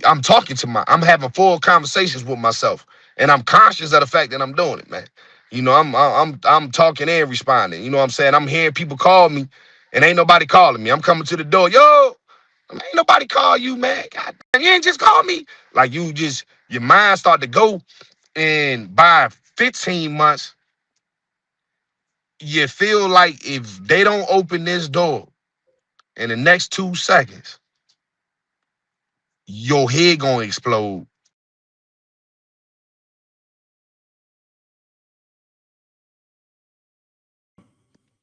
I'm talking to I'm having full conversations with myself, and I'm conscious of the fact that I'm doing it, man. You know, I'm talking and responding. You know what I'm saying? I'm hearing people call me, and ain't nobody calling me. I'm coming to the door, yo. Ain't nobody call you, man. God damn, you ain't just call me. Like your mind start to go, and by 15 months, you feel like if they don't open this door in the next 2 seconds, your head gonna explode.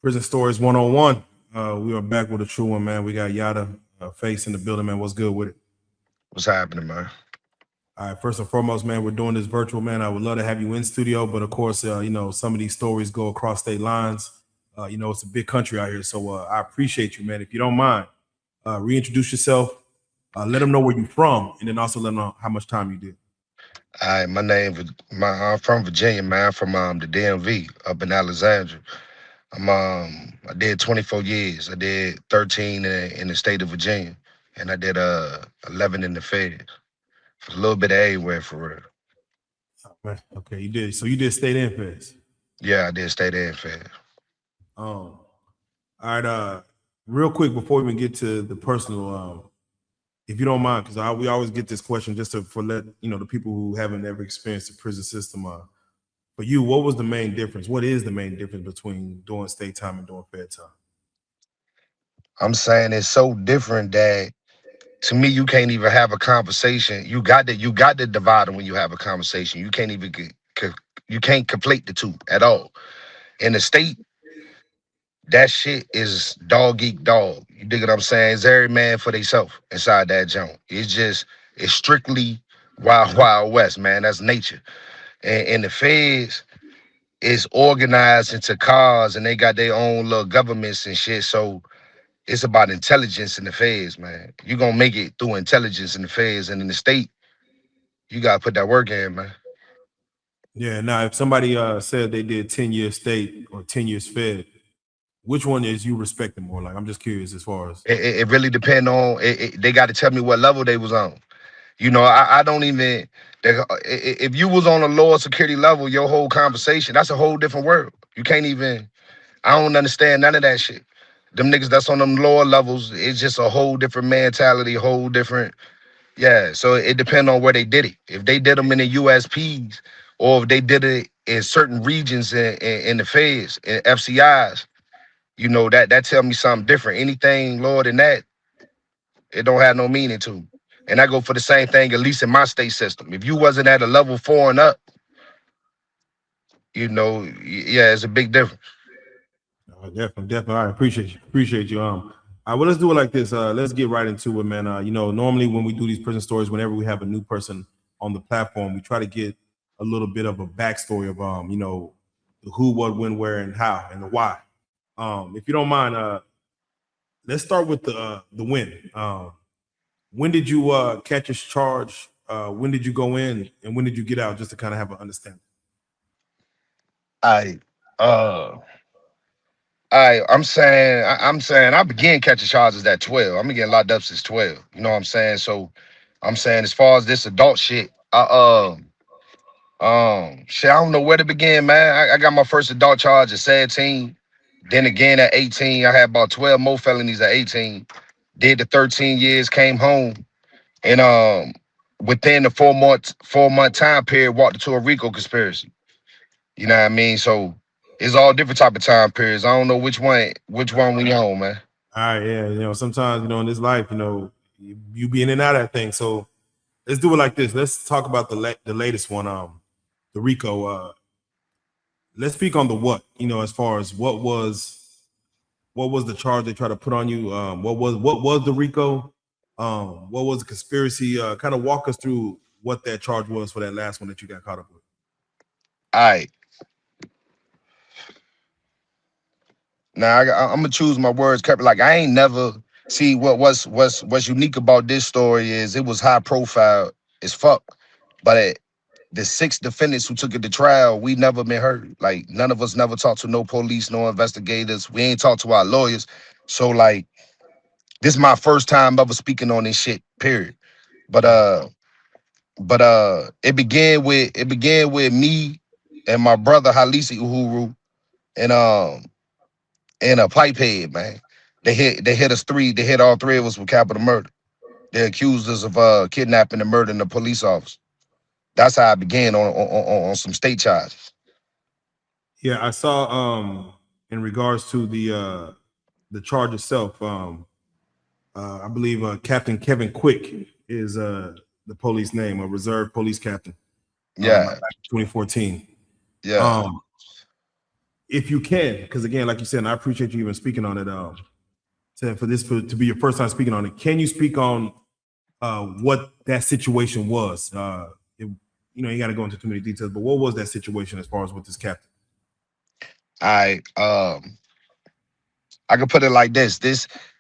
Prison Stories 101. We are back with a true one, man. We got Yatta face in the building, man. What's good with it? What's happening, man? All right, first and foremost, man, we're doing this virtual, man. I would love to have you in studio, but of course, some of these stories go across state lines. It's a big country out here, so I appreciate you, man. If you don't mind, reintroduce yourself, let them know where you're from, and then also let them know how much time you did. Hi, I'm from Virginia, man. I'm from the DMV up in Alexandria. I did 24 years. I did 13 in the state of Virginia, and I did 11 in the Fed. A little bit of everywhere for real. Oh, man. Okay, you did. So you did state and feds. Yeah, I did state and Fed. All right. Real quick before we even get to the personal, if you don't mind, because we always get this question just for let the people who haven't ever experienced the prison system. For you, what was the main difference? What is the main difference between doing state time and doing fed time? I'm saying it's so different that to me you can't even have a conversation. You got to divide it when you have a conversation. You can't even you can't conflate the two at all. In the state, that shit is dog eat dog. You dig what I'm saying? It's every man for themselves inside that joint. It's strictly wild west, man. That's nature. And the feds is organized into cars and they got their own little governments and shit. So it's about intelligence in the feds, man. You gonna make it through intelligence in the feds, and in the state, you gotta put that work in, man. Yeah. Now, if somebody said they did 10 years state or 10 years fed, which one is you respecting more? Like, I'm just curious as far as. It really depend on they got to tell me what level they was on. You know, I don't even. If you was on a lower security level, your whole conversation, that's a whole different world. You can't even. I don't understand none of that shit. Them niggas that's on them lower levels, it's just a whole different mentality, whole different. Yeah, so it depends on where they did it. If they did them in the USPs, or if they did it in certain regions in the feds, in FCIs, that tell me something different. Anything lower than that, it don't have no meaning to. And I go for the same thing, at least in my state system. If you wasn't at a level 4 and up, yeah, it's a big difference. Definitely. I appreciate you. Well, let's do it like this. Let's get right into it, man. Normally when we do these prison stories, whenever we have a new person on the platform, we try to get a little bit of a backstory of, the who, what, when, where, and how, and the why. If you don't mind, let's start with the when. When did you catch a charge? When did you go in, and when did you get out? Just to kind of have an understanding. I uh I'm saying I began catching charges at 12. I'm getting locked up since 12. You know what I'm saying? So I'm saying as far as this adult shit, shit, I don't know where to begin, man. I got my first adult charge at 17. Then again at 18, I had about 12 more felonies at 18. Did the 13 years, came home, and within the 4-month time period, walked into a RICO conspiracy. You know what I mean? So it's all different type of time periods. I don't know which one we on, man. All right, yeah. Sometimes in this life, you be in and out of that thing. So let's do it like this. Let's talk about the latest one, the RICO. Let's speak on the what. As far as what was the charge they tried to put on you? What was the RICO? What was the conspiracy? Kind of walk us through what that charge was for that last one that you got caught up with. All right. Now I'm gonna choose my words carefully. Like I ain't never see what's unique about this story is it was high profile as fuck, but the 6 defendants who took it to trial, we never been heard. Like none of us never talked to no police, no investigators. We ain't talked to our lawyers. So like this is my first time ever speaking on this shit. Period. But it began with me and my brother Halisi Uhuru and a pipe head, man. They hit us three. They hit all three of us with capital murder. They accused us of kidnapping and murdering a police officer. That's how I began on some state charges. Yeah, I saw in regards to the charge itself, I believe Captain Kevin Quick is the police name, a reserve police captain. Yeah, Back in 2014. yeah. Um, if you can, because again, like you said, and I appreciate you even speaking on it. To be your first time speaking on it, can you speak on what that situation was? You got to go into too many details, but what was that situation as far as with this captain? I could put it like this.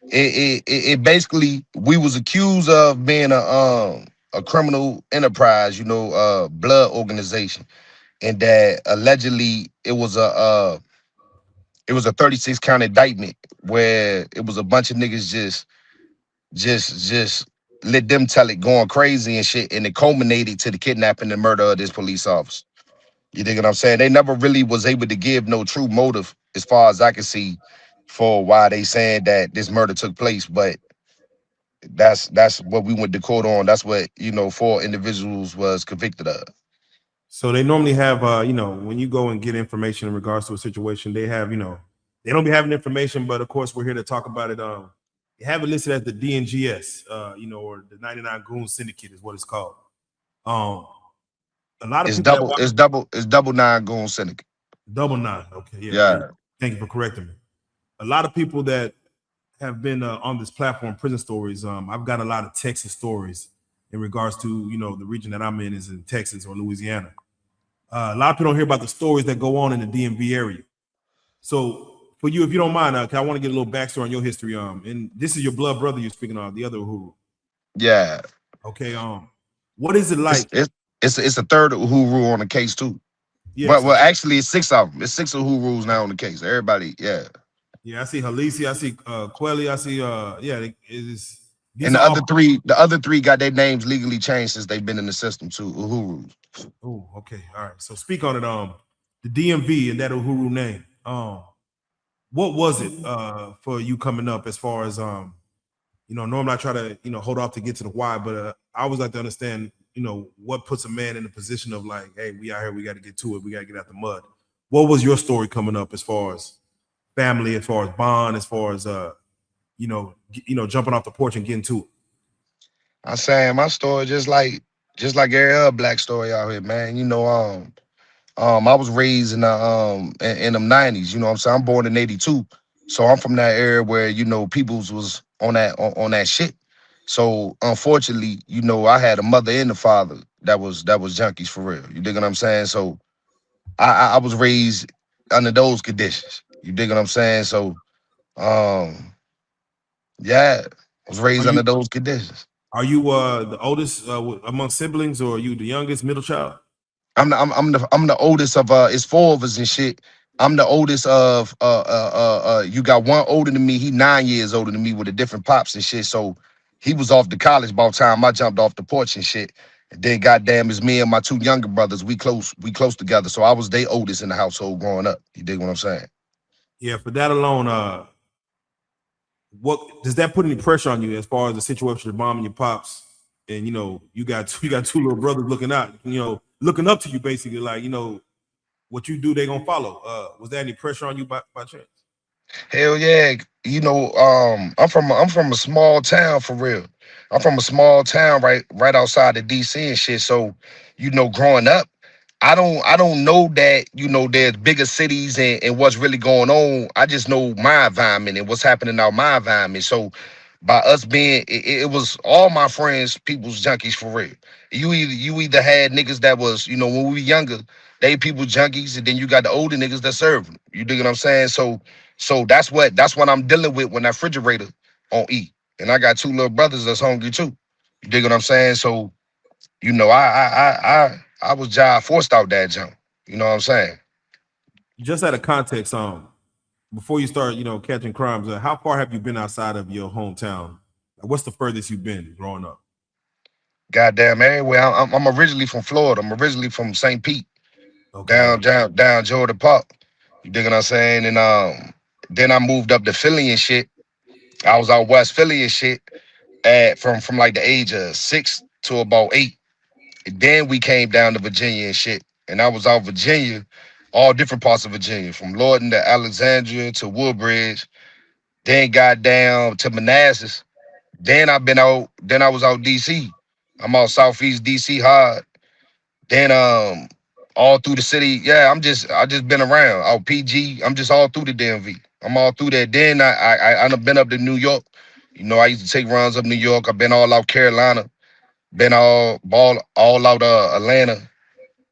It basically we was accused of being a criminal enterprise, blood organization, and that allegedly it was a 36 count indictment where it was a bunch of niggas just let them tell it going crazy and shit, and it culminated to the kidnapping and murder of this police officer. You dig what I'm saying? They never really was able to give no true motive, as far as I can see, for why they saying that this murder took place. But that's what we went to court on. That's what four individuals was convicted of. So they normally have, when you go and get information in regards to a situation, they have, they don't be having information, but of course we're here to talk about it. They have it listed as the DNGS, or the 99 Goon Syndicate is what it's called. Um, a lot of It's people that double. watch It's double. It's double nine goon syndicate. Double Nine. Okay, yeah. Yeah. Thank you for correcting me. A lot of people that have been on this platform, Prison Stories. I've got a lot of Texas stories in regards to the region that I'm in is in Texas or Louisiana. A lot of people don't hear about the stories that go on in the DMV area. So for you, if you don't mind, 'cause I want to get a little backstory on your history. And this is your blood brother you're speaking of, the other Uhuru. Yeah. Okay. What is it It's like? it's it's a third who rule on the case too. Yes. Well, actually, it's six of them. It's six of who rules now on the case. Everybody, yeah. Yeah, I see Halisi, I see Quelly, I see And these are all. the other three got their names legally changed since they've been in the system too. Uhuru. Oh, okay, all right. So speak on it. The DMV and that Uhuru name. What was it for you coming up as far as normally I try to hold off to get to the why, but I always like to understand what puts a man in the position of like, hey, we out here, we got to get to it, we got to get out the mud. What was your story coming up as far as family, as far as bond, as far as jumping off the porch and getting to it? I'm saying my story just like every other black story out here, man. I was raised in the in them 90s. You know what I'm saying? I'm born in 82. So I'm from that area where, peoples was on that shit. So unfortunately, I had a mother and a father that was junkies for real. You dig what I'm saying? So I was raised under those conditions. You dig what I'm saying? So um yeah, I was Are raised you under those conditions. the oldest among siblings, or are you the youngest, middle child? I'm the oldest of it's four of us and shit. I'm the oldest of you got one older than me. He 9 years older than me with a different pops and shit. So he was off to college by the time I jumped off the porch and shit. And then goddamn is me and my two younger brothers. We close together. So I was their oldest in the household growing up. You dig what I'm saying? Yeah, for that alone, what does that put any pressure on you as far as the situation with your mom and your pops? And you got two little brothers looking up to you basically, like what you do, they gonna follow. Was there any pressure on you by chance? Hell yeah. I'm from a small town for real. I'm from a small town right outside of DC and shit. So, growing up, I don't know that, there's bigger cities and what's really going on. I just know my environment and what's happening out my environment. So by us being it was all my friends, people's junkies for real. You either had niggas that was, when we were younger, they people junkies, and then you got the older niggas that serve them. You dig what I'm saying? So that's what I'm dealing with when that refrigerator on E. And I got two little brothers that's hungry too. You dig what I'm saying? So, I was job forced out that jump. You know what I'm saying? Just out of context, before you start, catching crimes, how far have you been outside of your hometown? What's the furthest you've been growing up? Goddamn everywhere. I'm originally from Florida. I'm originally from St. Pete, Okay. down Jordan Park. You dig what I'm saying? And then I moved up to Philly and shit. I was out West Philly and shit at from like the age of 6 to about 8. And then we came down to Virginia and shit. And I was out Virginia, all different parts of Virginia, from Lorton to Alexandria to Woodbridge. Then got down to Manassas. Then I was out DC. I'm out Southeast DC hard. Then all through the city. Yeah, I just been around. Out PG. I'm just all through the DMV. I'm all through there. Then I done been up to New York. You know, I used to take runs up New York. I've been all out Carolina. Been all out Atlanta.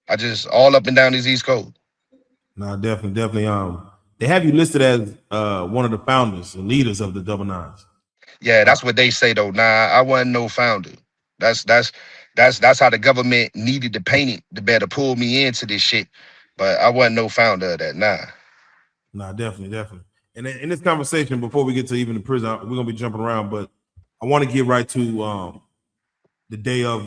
I just all up and down these East Coast. No, definitely. They have you listed as one of the founders and leaders of the Double Nines. Yeah, Uh, that's what they say though. Nah, I wasn't no founder. That's that's that's how the government needed to paint it to better pull me into this shit. But I wasn't no founder of that. Nah. no, definitely. And in this conversation, before we get to even the prison, we're gonna be jumping around, but I want to get right to the day of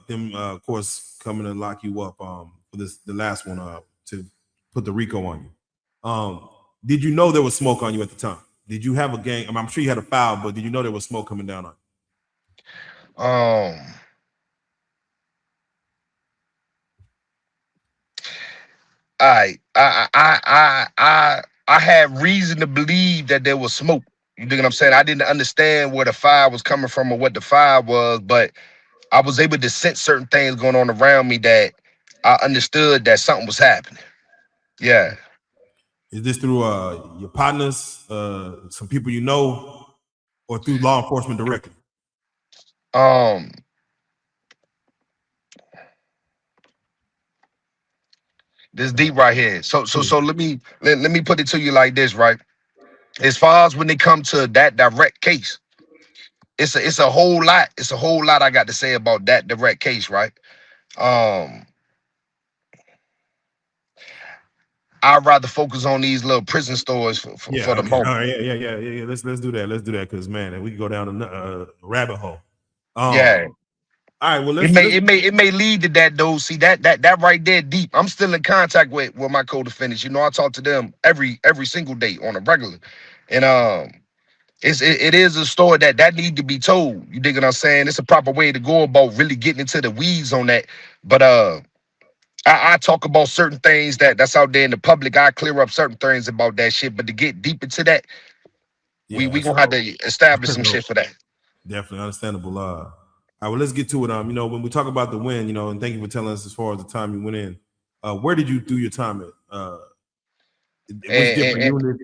them, of course, coming to lock you up for the last one to put the RICO on you. Did you know there was smoke on you at the time? Did you have a gang? I'm sure you had a file, but did you know there was smoke coming down on Um. I had reason to believe that there was smoke. You dig what I'm saying? I didn't understand where the fire was coming from or what the fire was, but I was able to sense certain things going on around me that I understood that something was happening. Yeah. you? Is this through your partners, some people you know, or through law enforcement directly? Um. This deep right here. So let me put it to you like this, right? As far as when they come to that direct case, it's a whole lot. It's a whole lot I got to say about that direct case, right? Um, I'd rather focus on these little prison stories Yeah. for the Okay. All moment. right. Yeah. Let's do that. Let's do that because man, we can go down a rabbit hole. Yeah. All right. Well, It let's may let's it may lead to that though. See that right there deep. I'm still in contact with my co-defendants. You know, I talk to them every single day on a regular. And it is a story that need to be told. You dig what I'm saying? It's a proper way to go about really getting into the weeds on that. But I talk about certain things that's out there in the public. I clear up certain things about that shit. But to get deep into that, yeah. we That's gonna have to establish some no, shit for that. definitely understandable. All right. Well, let's get to it. When we talk about the win, and thank you for telling us as far as the time you went in. Where did you do your time at? What's And, different? and, You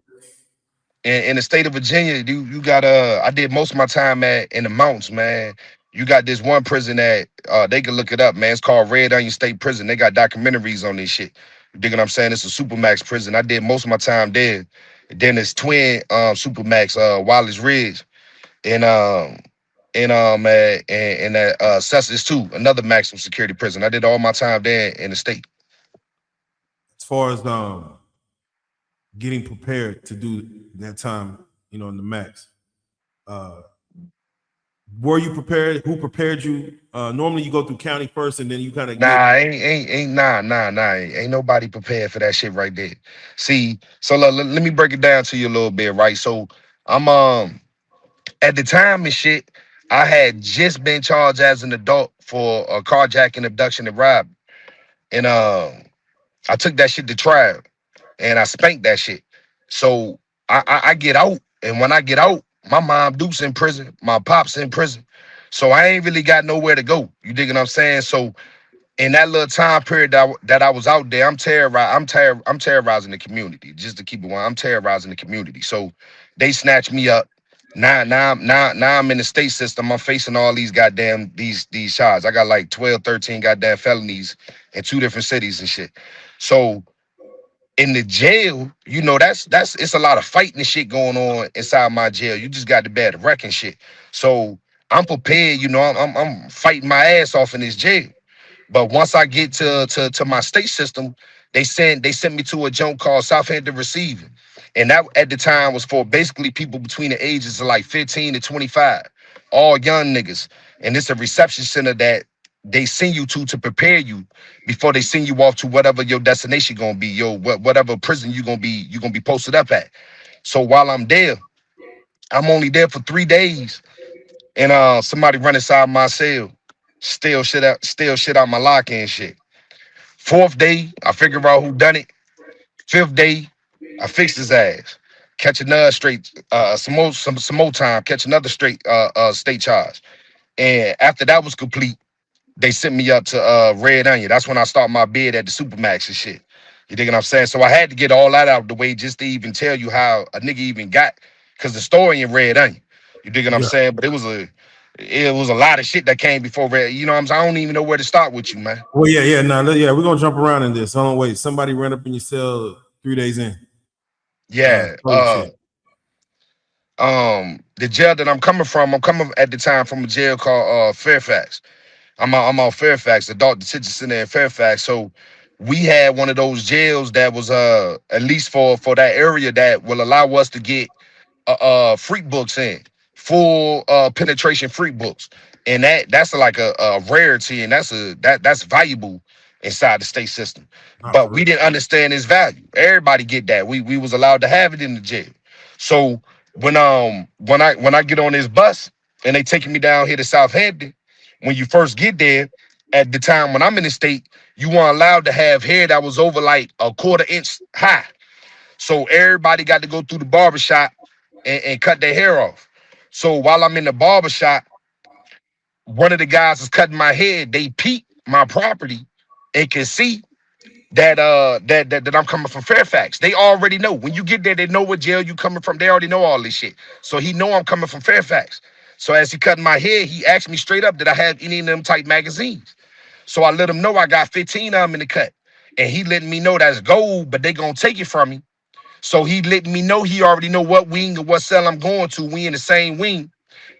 and in the state of Virginia, you got I did most of my time in the mountains, man. You got this one prison that they can look it up, man. It's called Red Onion State Prison. They got documentaries on this shit. You dig what I'm saying? It's a supermax prison. I did most of my time there. Then there's twin supermax Wallace Ridge and and that Cessus too, another maximum security prison. I did all my time there in the state. as far as getting prepared to do that time, in the max. Uh, were you prepared? Who prepared you? Normally, you go through county first, and then you kind of get. Nah, ain't nah. Ain't nobody prepared for that shit right there. See, so let me break it down to you a little bit, right? So I'm at the time and shit, I had just been charged as an adult for a carjacking, abduction, and robbery, and I took that shit to trial, and I spanked that shit. So I get out, and when I get out, my mom Duke's in prison, my pop's in prison, so I ain't really got nowhere to go. You dig what I'm saying? So in that little time period that I was out there, I'm terrorizing the community. Just to keep it one, I'm terrorizing the community. So they snatched me up. Now I'm in the state system. I'm facing all these goddamn these shots. I got like 12, 13 goddamn felonies in 2 different cities and shit. So in the jail, that's it's a lot of fighting and shit going on inside my jail. You just got to bear the wrecking shit. So I'm prepared, I'm fighting my ass off in this jail. But once I get to my state system, they sent me to a joint called Southampton Receiving. And that at the time was for basically people between the ages of like 15 to 25, all young niggas. And it's a reception center that they send you to prepare you before they send you off to whatever your destination gonna be, whatever prison you gonna be posted up at. So while I'm there, I'm only there for 3 days, and somebody run inside my cell, steal shit out my locker and shit. Fourth day, I figure out who done it. Fifth day, I fixed his ass. Catch another straight, some more time. Catch another straight, state charge. And after that was complete, they sent me up to Red Onion. That's when I start my bid at the Supermax and shit. You dig what I'm saying? So I had to get all that out of the way just to even tell you how a nigga even got, because the story in Red Onion. You dig what I'm Yeah. saying? But it was a lot of shit that came before Red. You know what I'm saying? I don't even know where to start with you, man. Well, yeah. No, yeah. We're gonna jump around in this. Hold on, wait. Somebody ran up in your cell 3 days in. Yeah. Holy shit. The jail that I'm coming at the time from a jail called Fairfax. I'm on Fairfax, adult detention center in Fairfax. So we had one of those jails that was at least for that area that will allow us to get freak books in, full penetration freak books. And that's like a rarity, and that's valuable inside the state system. Not for But we real. didn't understand its value. Everybody get that. We was allowed to have it in the jail. So when I get on this bus and they taking me down here to Southampton, when you first get there, at the time when I'm in the state, you weren't allowed to have hair that was over like a quarter inch high. So everybody got to go through the barbershop and cut their hair off. So while I'm in the barbershop, one of the guys is cutting my hair. They peep my property and can see that I'm coming from Fairfax. They already know. When you get there, they know what jail you coming from. They already know all this shit. So he know I'm coming from Fairfax. So as he cutting my hair, he asked me straight up, did I have any of them type magazines? So I let him know I got 15 of them in the cut. And he letting me know that's gold, but they gonna take it from me. So he letting me know he already know what wing or what cell I'm going to. We in the same wing.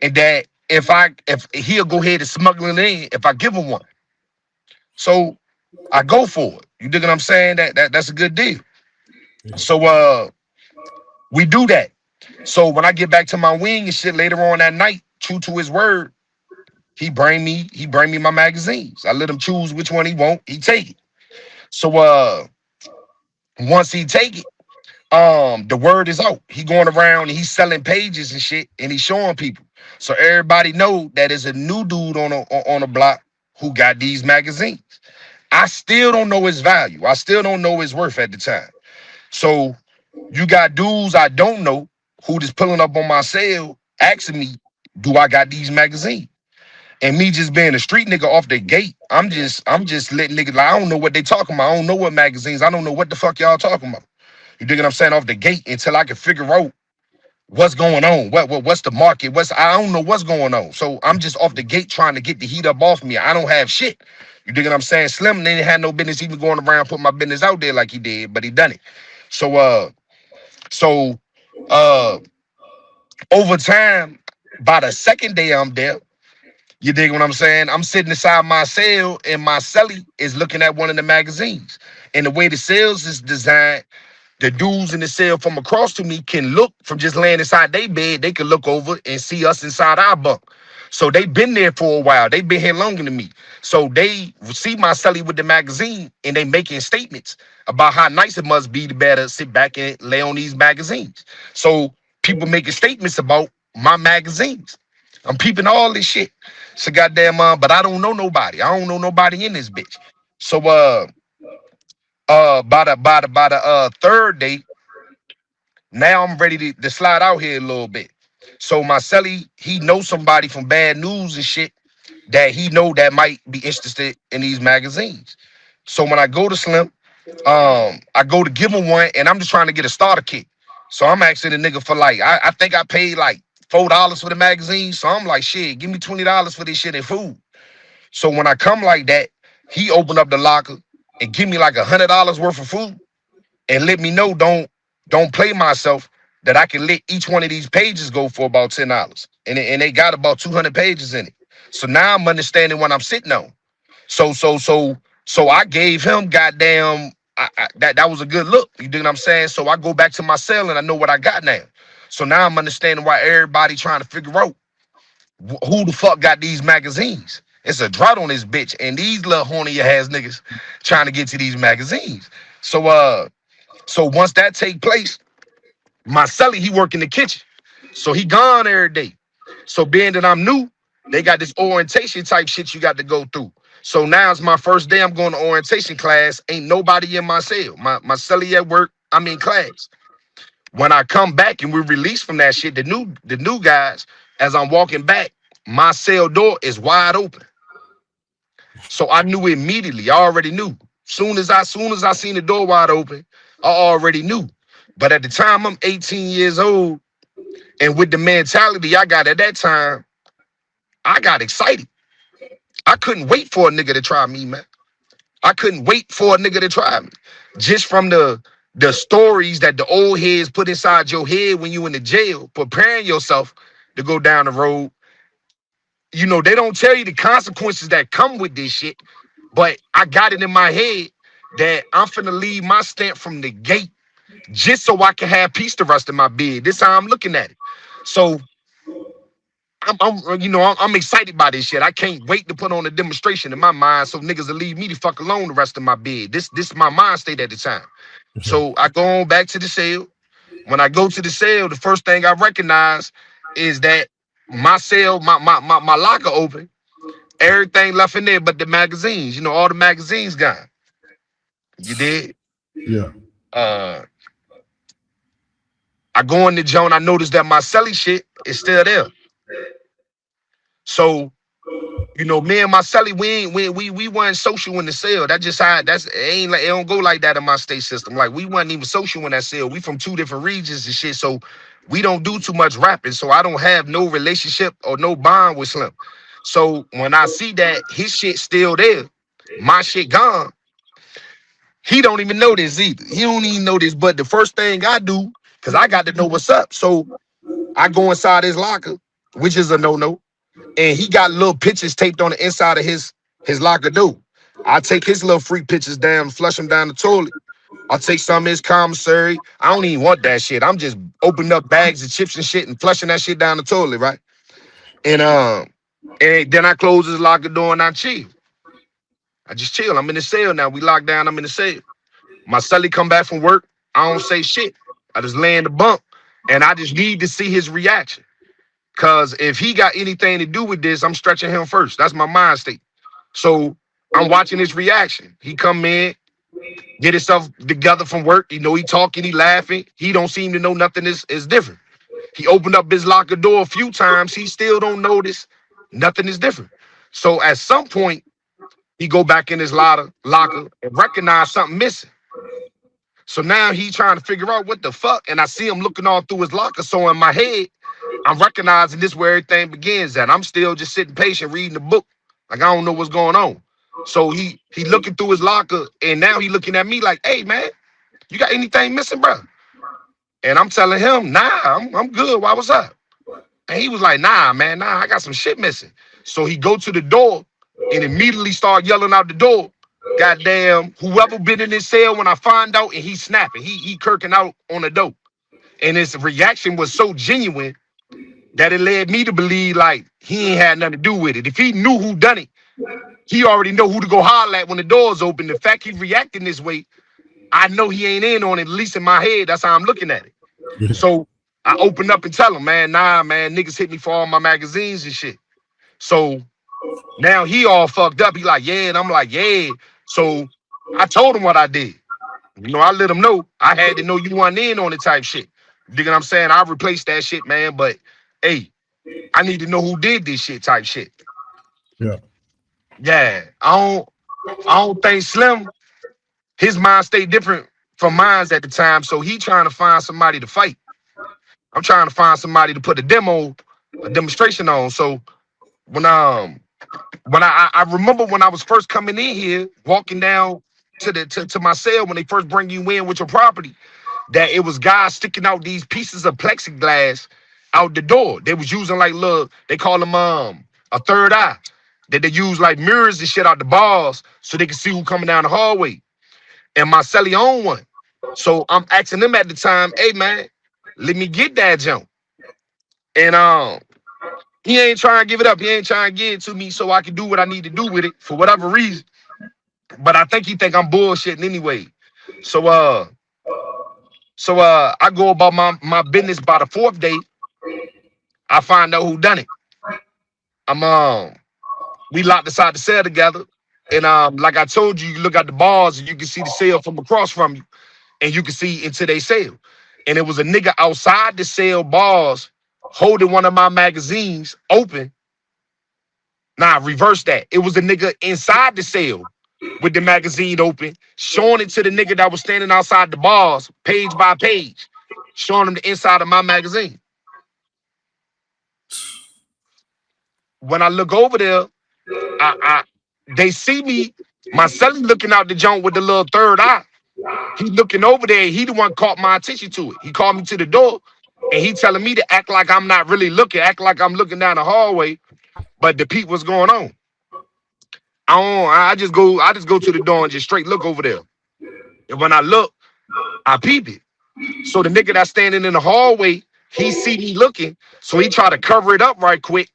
And that if he'll go ahead and smuggle it in if I give him one. So I go for it. You dig what I'm saying? That's a good deal. Yeah. So we do that. So when I get back to my wing and shit later on that night, true to his word, he bring me my magazines. I let him choose which one he want. He take it. So once he take it, the word is out. He going around and he's selling pages and shit, and he's showing people. So everybody know that is a new dude on a block who got these magazines. I still don't know his value. I still don't know his worth at the time. So you got dudes I don't know who just pulling up on my cell asking me, do I got these magazines? And me just being a street nigga off the gate, I'm just letting niggas like I don't know what they talking about. I don't know what magazines. I don't know what the fuck y'all talking about. You dig what I'm saying? Off the gate until I can figure out what's going on. What's the market? I don't know what's going on. So I'm just off the gate trying to get the heat up off me. I don't have shit. You dig what I'm saying? Slim didn't have no business even going around putting my business out there like he did, but he done it. So so uh over time, by the second day I'm there, you dig what I'm saying? I'm sitting inside my cell and my cellie is looking at one of the magazines. And the way the cells is designed, the dudes in the cell from across to me can look from just laying inside their bed. They can look over and see us inside our bunk. So they been there for a while. They been here longer than me. So they see my celly with the magazine and they making statements about how nice it must be to better sit back and lay on these magazines. So people making statements about my magazines. I'm peeping all this shit. So goddamn, but I don't know nobody. I don't know nobody in this bitch. So by the third day, now I'm ready to slide out here a little bit. So my celly, he knows somebody from Bad News and shit that he know that might be interested in these magazines. So when I go to Slim, I go to give him one, and I'm just trying to get a starter kit. So I'm asking the nigga for like, I think I paid like $4 for the magazine. So I'm like, shit, give me $20 for this shit and food. So when I come like that, he opened up the locker and give me like $100 worth of food and let me know don't play myself that I can let each one of these pages go for about $10. And they got about 200 pages in it. So now I'm understanding what I'm sitting on. So I gave him goddamn that was a good look. You dig what I'm saying? So I go back to my cell and I know what I got now. So now I'm understanding why everybody trying to figure out who the fuck got these magazines. It's a drought on this bitch, and these little horny ass niggas trying to get to these magazines. So once that take place, my celly, he work in the kitchen. So he gone every day. So being that I'm new, they got this orientation type shit you got to go through. So now it's my first day. I'm going to orientation class. Ain't nobody in my cell. My celly at work, I'm in class. When I come back and we release from that shit, the new guys, as I'm walking back, my cell door is wide open. So I knew immediately. I already knew. Soon as I seen the door wide open, I already knew. But at the time, I'm 18 years old, and with the mentality I got at that time, I got excited. I couldn't wait for a nigga to try me, man. I couldn't wait for a nigga to try me. Just from the stories that the old heads put inside your head when you in the jail, preparing yourself to go down the road. You know, they don't tell you the consequences that come with this shit, but I got it in my head that I'm finna leave my stamp from the gate just so I can have peace the rest of my bid. This how I'm looking at it. So I'm excited by this shit. I can't wait to put on a demonstration in my mind so niggas will leave me the fuck alone the rest of my bid. This my mind state at the time. So I go on back to the cell. When I go to the cell, the first thing I recognize is that my cell, my locker open. Everything left in there but the magazines. You know, all the magazines gone. You did. Yeah. Uh, I go in the joint. I noticed that my celly shit is still there. So you know, me and my celly, we weren't social in the cell. That just how that's it ain't like it don't go like that in my state system. Like we weren't even social in that cell. We from two different regions and shit. So we don't do too much rapping. So I don't have no relationship or no bond with Slim. So when I see that his shit still there, my shit gone, he don't even know this either. He don't even know this. But the first thing I do, because I got to know what's up. So I go inside his locker, which is a no-no. And he got little pictures taped on the inside of his locker door. I take his little freak pictures down, flush them down the toilet. I'll take some of his commissary. I don't even want that shit. I'm just opening up bags of chips and shit and flushing that shit down the toilet, right? And then I close his locker door and I chill. I just chill. I'm in the cell now. We locked down. I'm in the cell. My celly come back from work. I don't say shit. I just lay in the bunk and I just need to see his reaction. Cause if he got anything to do with this, I'm stretching him first. That's my mind state. So I'm watching his reaction. He come in, get himself together from work. You know, he talking, he laughing. He don't seem to know nothing is different. He opened up his locker door a few times. He still don't notice nothing is different. So at some point, he go back in his locker and recognize something missing. So now he trying to figure out what the fuck. And I see him looking all through his locker. So in my head, I'm recognizing this where everything begins at. I'm still just sitting patient, reading the book. Like I don't know what's going on. So he looking through his locker and now he looking at me like, hey man, you got anything missing, bro? And I'm telling him, nah, I'm good. Why was up? And he was like, nah, man, nah, I got some shit missing. So he go to the door and immediately start yelling out the door. Goddamn, whoever been in this cell when I find out, and he snapping, he kirking out on the door. And his reaction was so genuine that it led me to believe like he ain't had nothing to do with it. If he knew who done it, he already know who to go holler at when the doors open. The fact he reacting this way, I know he ain't in on it, at least in my head. That's how I'm looking at it. Yeah. So I open up and tell him, man, nah, man, niggas hit me for all my magazines and shit. So now he all fucked up. He like, yeah, and I'm like, yeah. So I told him what I did. You know, I let him know. I had to know you weren't in on the type shit. You dig what I'm saying? I replaced that shit, man. But hey, I need to know who did this shit type shit. Yeah. Yeah. I don't think Slim, his mind stayed different from mine's at the time. So he trying to find somebody to fight. I'm trying to find somebody to put a demonstration on. So when I remember when I was first coming in here, walking down to my cell when they first bring you in with your property, that it was guys sticking out these pieces of plexiglass out the door. They was using like little, they call them a third eye. That they use like mirrors and shit out the bars so they can see who coming down the hallway. And my celly owned one. So I'm asking them at the time, hey man, let me get that jump. And He ain't trying to give it up. He ain't trying to give it to me so I can do what I need to do with it for whatever reason. But I think he think I'm bullshitting anyway. So I go about my business. By the fourth day, I find out who done it. I'm we locked inside the cell together. And like I told you, you look at the bars and you can see the cell from across from you, and you can see into their cell. And it was a nigga outside the cell bars holding one of my magazines open. Nah, reverse that. It was a nigga inside the cell with the magazine open, showing it to the nigga that was standing outside the bars, page by page, showing him the inside of my magazine. When I look over there, I they see me, my celly looking out the joint with the little third eye. He looking over there. He the one caught my attention to it. He called me to the door, and he telling me to act like I'm not really looking, act like I'm looking down the hallway, but the peep what's going on. I just go to the door and just straight look over there. And when I look, I peep it. So the nigga that's standing in the hallway, he see me looking, so he try to cover it up right quick.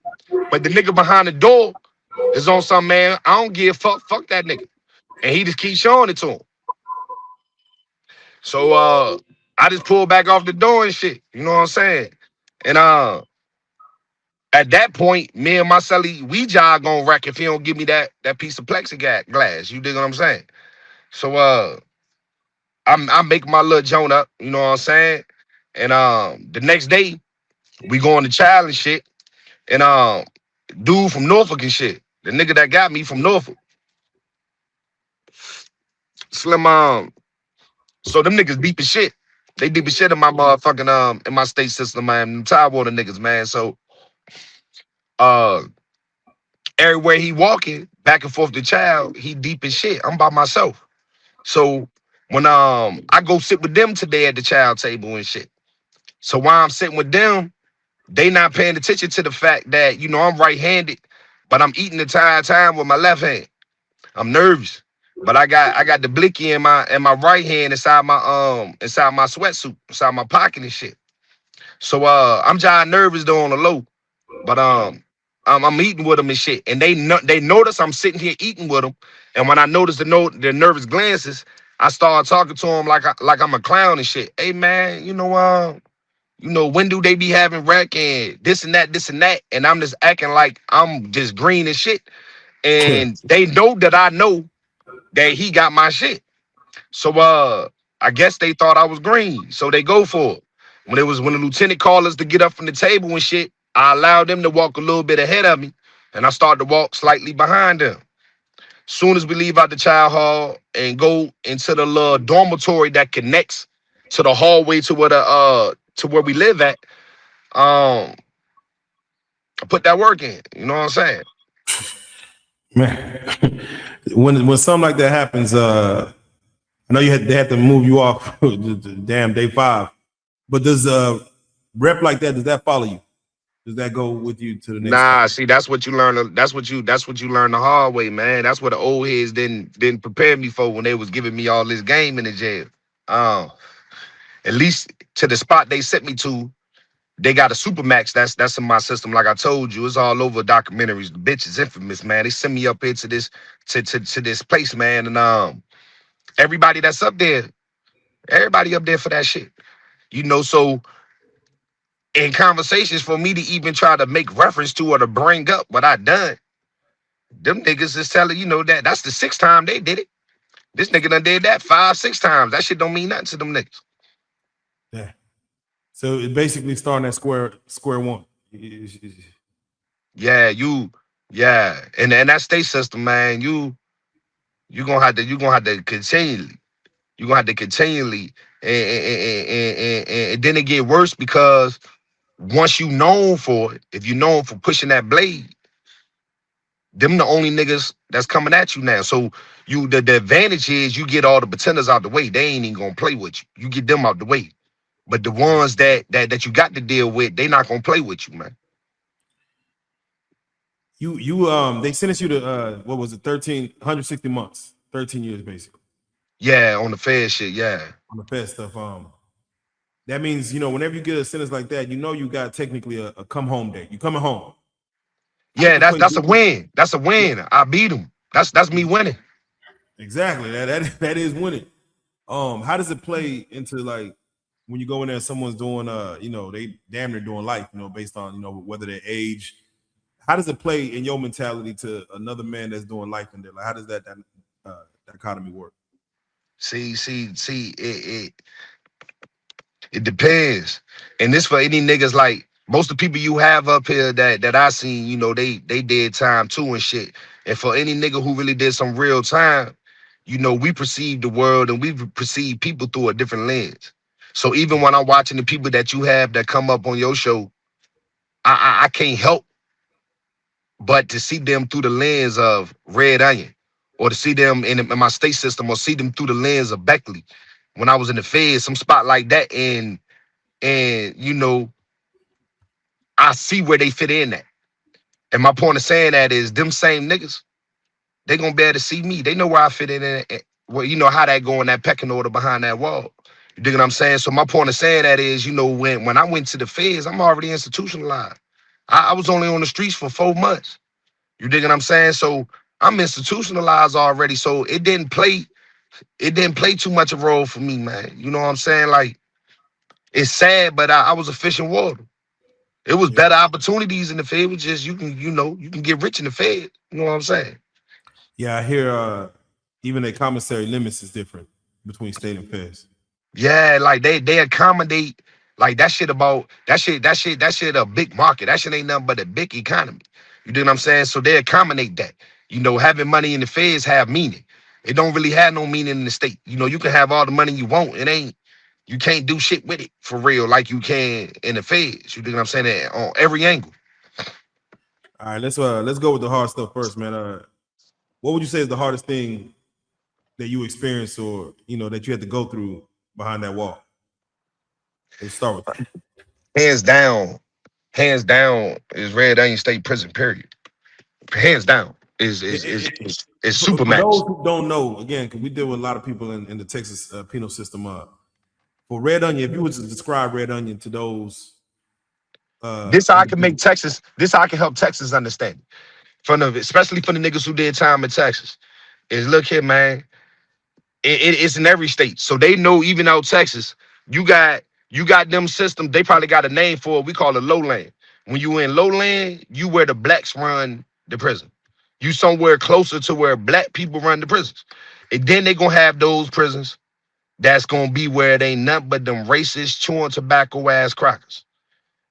But the nigga behind the door is on some man. I don't give a fuck that nigga, and he just keeps showing it to him. So I just pulled back off the door and shit. You know what I'm saying? And at that point, me and my celly, we jog on wreck if he don't give me that piece of plexiglass. You dig what I'm saying? So I make my little joint up. You know what I'm saying? And the next day we go on the child and shit. And dude from Norfolk and shit, the nigga that got me from Norfolk, Slim So them niggas deep as shit. They deep as shit in my motherfucking in my state system, man. Them Tidewater niggas, man. So uh everywhere he walking back and forth to child, he deep as shit. I'm by myself. So when I go sit with them today at the child table and shit. So while I'm sitting with them, they not paying attention to the fact that, you know, I'm right-handed, but I'm eating the entire time with my left hand. I'm nervous. But I got the blicky in my right hand inside my sweatsuit, inside my pocket and shit. So I'm just nervous though on the low. But I'm eating with them and shit. And they notice I'm sitting here eating with them. And when I notice the nervous glances, I start talking to them like I'm a clown and shit. Hey man, when do they be having rec and this and that, this and that? And I'm just acting like I'm just green and shit. And they know that I know that he got my shit. So I guess they thought I was green. So they go for it. When the lieutenant called us to get up from the table and shit, I allowed them to walk a little bit ahead of me. And I started to walk slightly behind them. Soon as we leave out the child hall and go into the little dormitory that connects to the hallway to where we live at, I put that work in. You know what I'm saying? Man, when something like that happens, I know they had to move you off damn day 5. But does rep like that, does that follow you? Does that go with you to the next Nah, couple? see, that's what you learn. That's what you learn the hard way, man. That's what the old heads didn't prepare me for when they was giving me all this game in the jail. Um, at least to the spot they sent me to, they got a supermax. That's in my system. Like I told you, it's all over documentaries. The bitch is infamous, man. They send me up here to this to this place, man, and everybody that's up there, everybody up there for that shit. So in conversations for me to even try to make reference to or to bring up what I done, them niggas is telling that's the 6th time they did it. This nigga done did that 5, 6 times. That shit don't mean nothing to them niggas. Yeah. So it basically starting at square one. Yeah, yeah, and that state system, man. You're gonna have to continually, and then it get worse because once you known for it, if you known for pushing that blade, them the only niggas that's coming at you now. So the advantage is you get all the pretenders out the way. They ain't even gonna play with you. You get them out the way. But the ones that you got to deal with, they not gonna play with you, man. You they sentenced you to what was it, 160 months, 13 years basically. Yeah, on the fair shit, yeah. On the Fed stuff. That means, whenever you get a sentence like that, you got technically a come home date. You coming home. How does Yeah, it play that's a different? win. That's a win. I beat him. That's me winning. Exactly. That is winning. How does it play into like when you go in there and someone's doing they damn near doing life, based on whether their age. How does it play in your mentality to another man that's doing life in there? Like how does that dichotomy work? See. It depends. And this for any niggas like most of the people you have up here that I seen, they did time too and shit. And for any nigga who really did some real time, we perceive the world and we perceive people through a different lens. So even when I'm watching the people that you have that come up on your show, I can't help but to see them through the lens of Red Onion, or to see them in my state system, or see them through the lens of Beckley. When I was in the Fed, some spot like that, and I see where they fit in at. And my point of saying that is them same niggas, they gonna be able to see me. They know where I fit in at. Well, you know how that go in that pecking order behind that wall. You dig what I'm saying? So my point of saying that is, when I went to the feds, I'm already institutionalized. I was only on the streets for 4 months. You dig what I'm saying? So I'm institutionalized already. So it didn't play too much of a role for me, man. You know what I'm saying? Like, it's sad, but I was a fish in water. It was Yeah. better opportunities in the Fed. It was just you can get rich in the Fed. You know what I'm saying? Yeah, I hear even a commissary limits is different between state and feds. Yeah, like they accommodate like that shit a big market. That shit ain't nothing but a big economy. You know what I'm saying? So they accommodate that. Having money in the Feds have meaning. It don't really have no meaning in the state. You can have all the money you want. You can't do shit with it for real like you can in the Feds. You know what I'm saying? On every angle. All right, let's go with the hard stuff first, man. What would you say is the hardest thing that you experienced or that you had to go through behind that wall? Let's start with that. Hands down, hands down is Red Onion State Prison. Period. Hands down is Yeah, is is is, is for those Supermax. who don't know, again, because we deal with a lot of people in the Texas penal system. For Red Onion, if you were to describe Red Onion to those This how I can make individuals, Texas. This how I can help Texas understand. Especially for the niggas who did time in Texas. Is look here, man. It's in every state, so they know even out Texas. You got you got them systems. They probably got a name for it. We call it lowland. When you in lowland, you where the blacks run the prison. You somewhere closer to where black people run the prisons. And then they gonna have those prisons that's gonna be where it ain't nothing but them racist chewing tobacco ass crackers.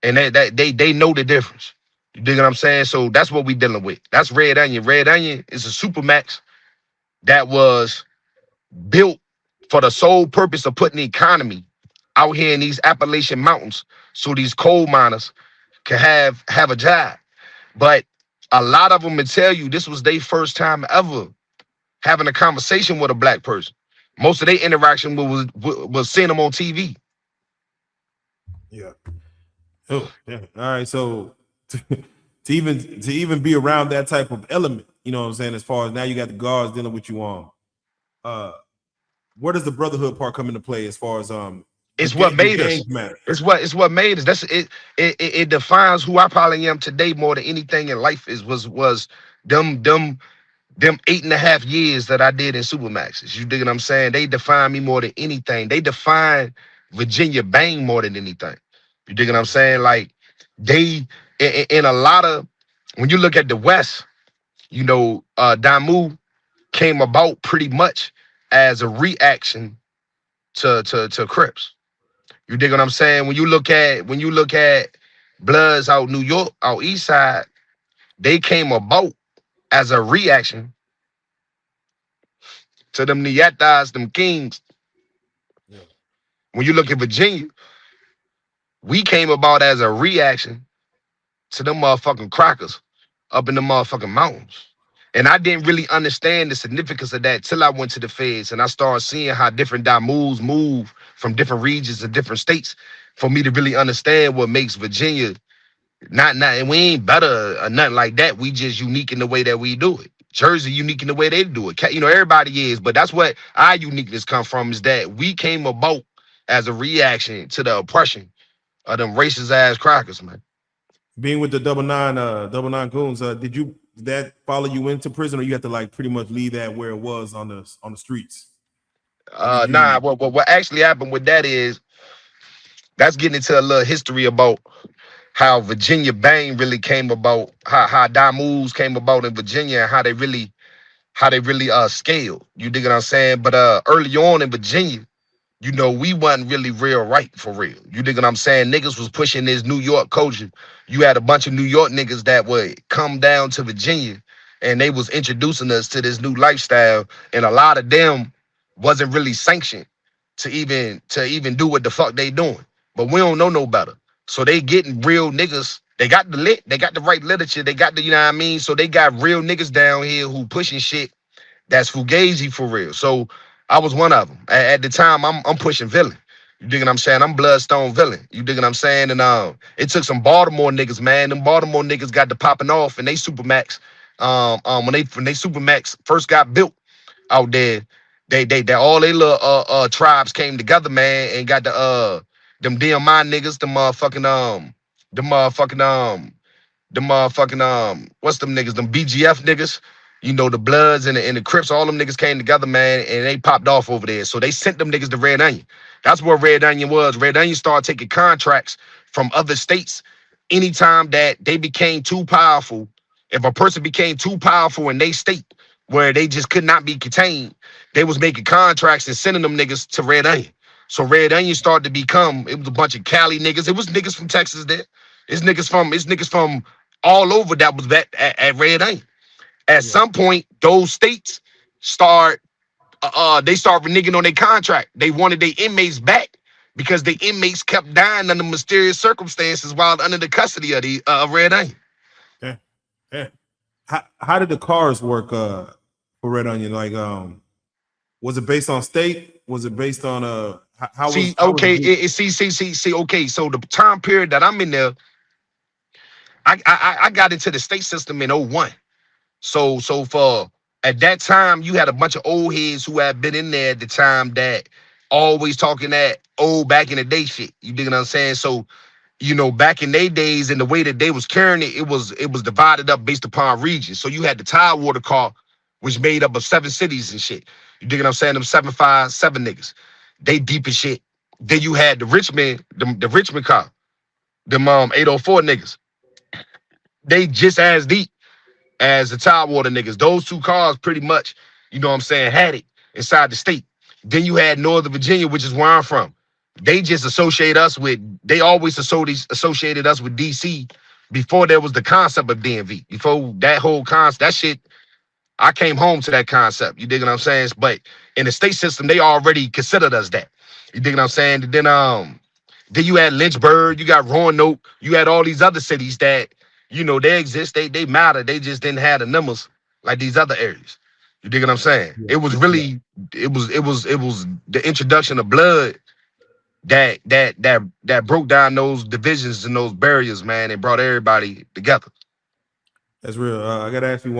And they know the difference. You dig what I'm saying? So that's what we dealing with. That's Red Onion. Red Onion is a supermax that was built for the sole purpose of putting the economy out here in these Appalachian mountains, so these coal miners can have a job. But a lot of them would tell you this was their first time ever having a conversation with a black person. Most of their interaction was seeing them on TV. yeah. Oh, yeah. All right. So to even be around that type of element, you know what I'm saying? As far as now you got the guards dealing with you on. Uh, where does the brotherhood part come into play as far as It's what do made us. gangs matter? It's what made us. That's it. It defines who I probably am today more than anything in life. Was them 8.5 years that I did in Supermaxes. You dig what I'm saying? They define me more than anything. They define Virginia Bang more than anything. You dig what I'm saying? Like they in a lot of when you look at the West, Damu came about pretty much as a reaction to Crips. You dig what I'm saying? When you look at Bloods out New York, out East Side, they came about as a reaction to them Yattas, them Kings. Yeah. When you look at Virginia, we came about as a reaction to them motherfucking crackers up in the motherfucking mountains. And I didn't really understand the significance of that till I went to the feds and I started seeing how different moves move from different regions and different states for me to really understand what makes Virginia not and we ain't better or nothing like that. We just unique in the way that we do it. Jersey unique in the way they do it. Everybody is, but that's what our uniqueness come from is that we came about as a reaction to the oppression of them racist ass crackers, man. Being with the double nine goons, did that follow you into prison, or you had to like pretty much leave that where it was on the streets, or did Nah, you? what actually happened with that is that's getting into a little history about how Virginia Bang really came about, how Damoos came about in Virginia, and how they really scaled. You dig what I'm saying? But early on in Virginia, we wasn't really real right for real. You dig what I'm saying? Niggas was pushing this New York culture. You had a bunch of New York niggas that would come down to Virginia and they was introducing us to this new lifestyle. And a lot of them wasn't really sanctioned to even do what the fuck they doing. But we don't know no better. So they getting real niggas. They got the right literature. They got the, you know what I mean? So they got real niggas down here who pushing shit that's fugazi for real. So I was one of them. At the time, I'm pushing villain. You dig what I'm saying? I'm Bloodstone villain. You dig what I'm saying? And it took some Baltimore niggas, man. Them Baltimore niggas got the popping off and they Supermax. When they Supermax first got built out there, they all they little tribes came together, man, and got the them DMI niggas, the motherfucking what's them niggas, them BGF niggas, the Bloods and the Crips, all them niggas came together, man, and they popped off over there. So they sent them niggas to Red Onion. That's what Red Onion was. Red Onion started taking contracts from other states anytime that they became too powerful. If a person became too powerful in they state where they just could not be contained, they was making contracts and sending them niggas to Red Onion. So Red Onion started to become, it was a bunch of Cali niggas. It was niggas from Texas there. It's niggas from all over that was at Red Onion. At Yeah. some point, those states start they start reneging on their contract. They wanted their inmates back because the inmates kept dying under mysterious circumstances while under the custody of the Red Onion. Yeah. Yeah. How did the cars work for Red Onion? Like, was it based on state? Was it based on See, how was okay, it? see, okay. So the time period that I'm in there, I got into the state system in '01. So for at that time, you had a bunch of old heads who had been in there at the time that always talking that old back in the day shit. You dig what I'm saying? So back in their days and the way that they was carrying it, it was divided up based upon regions. So you had the Tidewater car, which made up of 7 cities and shit. You dig what I'm saying? Them 757 niggas, they deep as shit. Then you had the Richmond car, them 804 niggas. They just as deep as the Tidewater niggas. Those two cars pretty much, what I'm saying, had it inside the state. Then you had Northern Virginia, which is where I'm from. They always associated us with DC before there was the concept of DMV. Before that whole concept, that shit, I came home to that concept. You dig what I'm saying? But in the state system, they already considered us that. You dig what I'm saying? Then you had Lynchburg, you got Roanoke, you had all these other cities that, they exist, they matter. They just didn't have the numbers like these other areas. You dig what I'm saying? Yeah. It was Yeah. really, it was the introduction of blood that broke down those divisions and those barriers, man, and brought everybody together. That's real. I gotta ask you,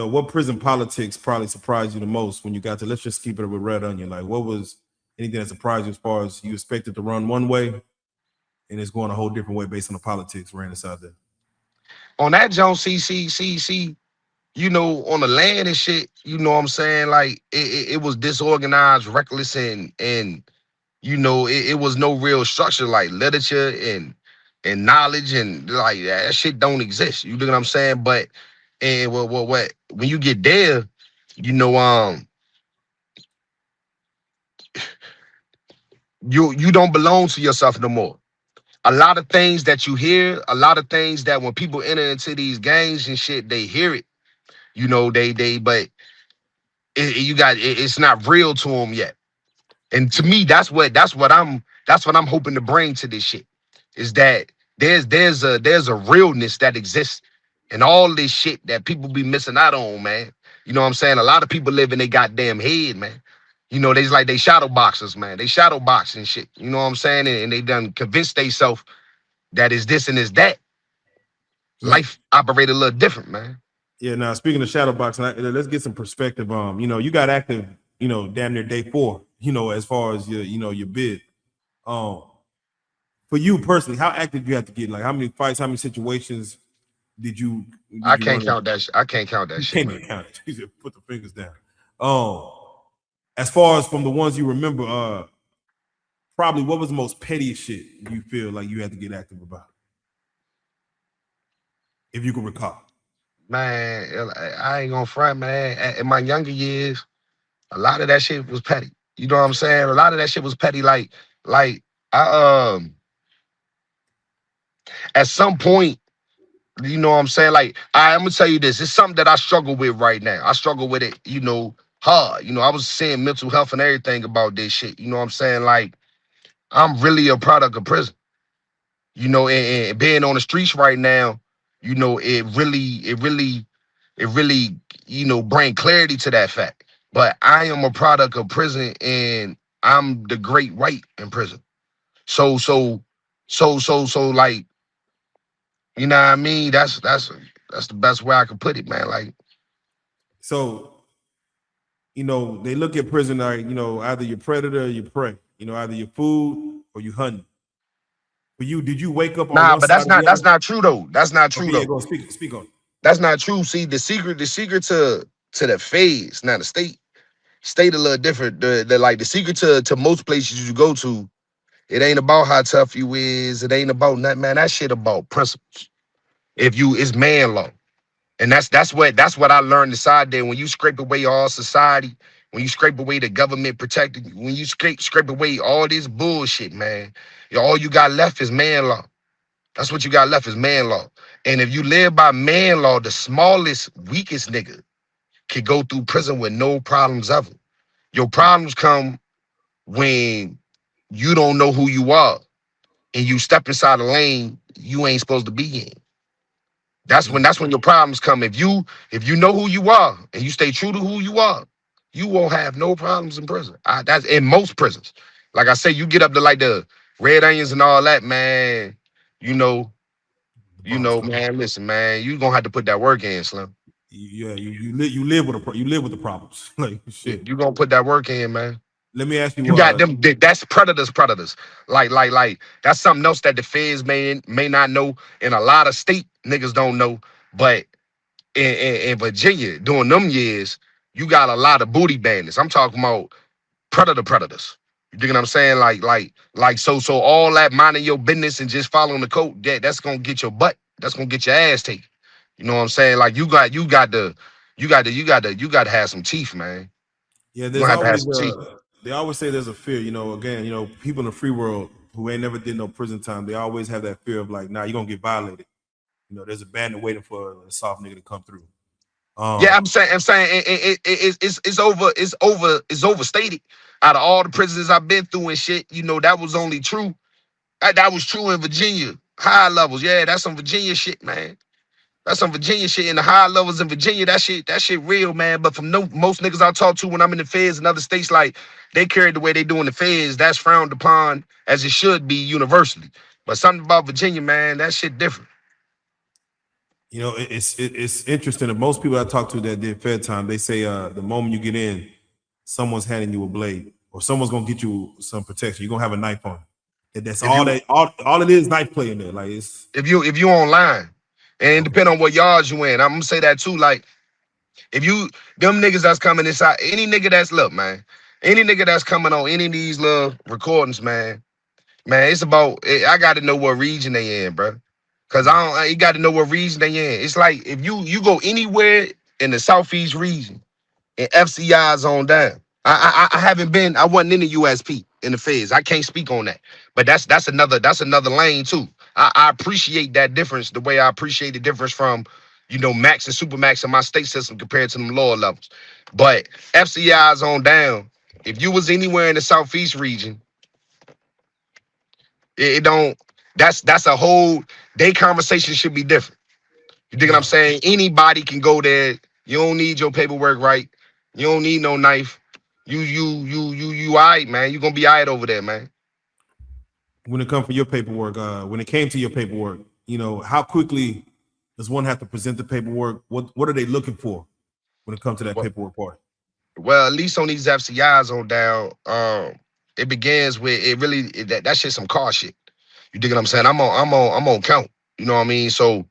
what prison politics probably surprised you the most when you got to? Let's just keep it with Red Onion. Like, what was anything that surprised you as far as you expected to run one way and it's going a whole different way based on the politics ran inside there? On that Jones, see, on the land and shit, you know what I'm saying? Like it was disorganized, reckless, and it was no real structure like literature and knowledge and like that shit don't exist. You know what I'm saying? But and what when you get there, you know you don't belong to yourself no more. A lot of things that you hear, a lot of things that when people enter into these gangs and shit, they hear it. But it's not real to them yet. And to Yeah. me, that's what I'm hoping to bring to this shit. Is that there's a realness that exists in all this shit that people be missing out on, man. You know what I'm saying? A lot of people live in their goddamn head, man. They's like they shadow boxers, man. They shadow boxing shit. You know what I'm saying? And they done convinced themselves that is this and is that. Yeah. Life operate a little different, man. Yeah. Now, speaking of shadow boxing, let's get some perspective. You got active, damn near day 4, as far as your bid. Um, For you personally, how active you have to get? Like how many fights, how many situations I did you can't run count into? that. I can't count that You shit, can't man. even count it. You just put the fingers down. As far as from the ones you remember, probably what was the most pettiest shit you feel like you had to get active about, if you can recall? Man, I ain't gonna front, man. In my younger years, a lot of that shit was petty. You know what I'm saying? A lot of that shit was petty. Like I at some point, you know what I'm saying? Like, I'm gonna tell you this. It's something that I struggle with right now. I struggle with it, hard. I was saying mental health and everything about this shit. You know what I'm saying? Like, I'm really a product of prison. And being on the streets right now, it really, bring clarity to that fact. But I am a product of prison, and I'm the great white in prison. So, like, you know what I mean? That's the best way I could put it, man. Like, So, they look at prison like, either you're predator or you prey. Either you're food or you hunting. For you, did you wake up on nah, one but side that's or the not that's other? not true though. That's not true Okay, yeah, though. go speak on it. That's not true. See, the secret to the feds, now the state a little different. The secret to most places you go to, it ain't about how tough you is. It ain't about nothing, man. That shit about principles. It's man law. And that's what I learned inside there. When you scrape away all society, when you scrape away the government protecting you, when you scrape away all this bullshit, man, all you got left is man law. That's what you got left is man law. And if you live by man law, the smallest, weakest nigga can go through prison with no problems ever. Your problems come when you don't know who you are and you step inside a lane you ain't supposed to be in. That's when your problems come. If you know who you are and you stay true to who you are, you won't have no problems in prison. That's in most prisons. Like I say, you get up to like the red onions and all that, man. You know, The bombs come. man. Listen, man, you gonna have to put that work in, Slim. Yeah, you live with you live with the problems. Like shit. You gonna put that work in, man. Let me ask you. You got them. That's predators. Like that's something else that the feds may not know, and a lot of state niggas don't know. But in Virginia, during them years, you got a lot of booty bandits. I'm talking about predators. You dig what I'm saying? So all that minding your business and just following the code, that's gonna get your butt. That's gonna get your ass taken. You know what I'm saying? Like you got to have some teeth, man. Yeah, You there's gonna have to have always some teeth. they always say there's a fear, again, people in the free world who ain't never did no prison time, they always have that fear of like, nah, you're gonna get violated. There's a bandit waiting for a soft nigga to come through. Yeah, I'm saying it's overstated. Out of all the prisons I've been through and shit, that was only true. That was true in Virginia. High levels. Yeah, that's some Virginia shit, man. That's some Virginia shit. In the high levels in Virginia, that shit real, man. But from most niggas I talk to when I'm in the feds in other states, like they carry it the way they do in the feds, that's frowned upon as it should be universally. But something about Virginia, man, that shit different. It's interesting that most people I talk to that did Fed time, they say the moment you get in, someone's handing you a blade or someone's gonna get you some protection. You're gonna have a knife on. That's If all you that all it is, knife play in there. Like it's if you online, and it okay. depend on what yards you in. I'm gonna say that too. Like if you them niggas that's coming inside, any nigga that's look, man, any nigga that's coming on any of these little recordings, man, it's about. I got to know what region they in, bro. Cause Yeah. I don't. You got to know what region they in. It's like if you go anywhere in the southeast region and FCI's on down. I haven't been. I wasn't in the USP in the feds. I can't speak on that. But that's another lane too. I appreciate that difference the way I appreciate the difference from max and supermax in my state system compared to them lower levels. But FCI's on down. If you was anywhere in the southeast region, it don't. That's a whole. They conversation should be different. You dig what I'm Yeah. saying? Anybody can go there. You don't need your paperwork right. You don't need no knife. You all right, man. You gonna be all right over there, man. When it comes for your paperwork, when it came to your paperwork, how quickly does one have to present the paperwork? What are they looking for when it comes to that Well, paperwork part? well, at least on these FCIs on down, it begins with it really that shit some car shit. You dig what I'm saying? I'm on count. You know what I mean? So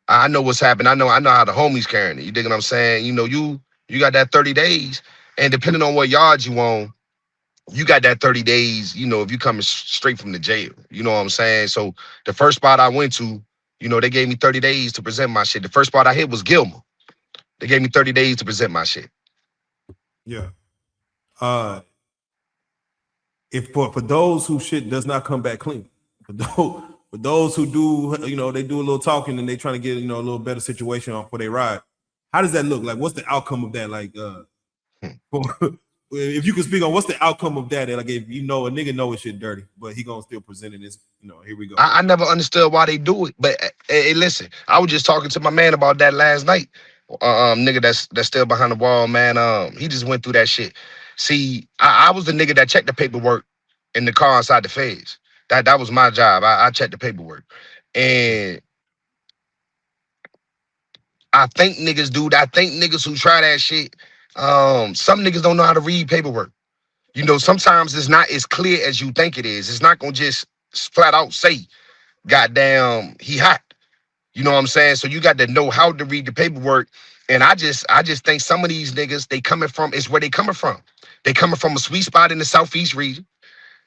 I know what's happening. I know how the homies carrying it. You dig what I'm saying? You got that 30 days, and depending on what yard you on, you got that 30 days, if you coming straight from the jail. You know what I'm saying? So the first spot I went to, they gave me 30 days to present my shit. The first spot I hit was Gilmer. They gave me 30 days to present my shit. Yeah. Uh, if for those who shit does not come back clean, for those who do, they do a little talking and they trying to get a little better situation on for they ride. How does that look? Like, what's the outcome of that? Like, if you can speak on what's the outcome of that? Like, if a nigga know his shit dirty, but he gonna still present it as, here we go. I never understood why they do it. But hey, listen, I was just talking to my man about that last night. Nigga that's still behind the wall, man. He just went through that shit. See, I was the nigga that checked the paperwork in the car inside the feds. That was my job. I checked the paperwork. And I think niggas do that. I think niggas who try that shit, some niggas don't know how to read paperwork. Sometimes it's not as clear as you think it is. It's not gonna just flat out say, goddamn, he hot. You know what I'm saying? So you got to know how to read the paperwork. And I just think some of these niggas, they coming from, it's where they coming from. They coming from a sweet spot in the Southeast region.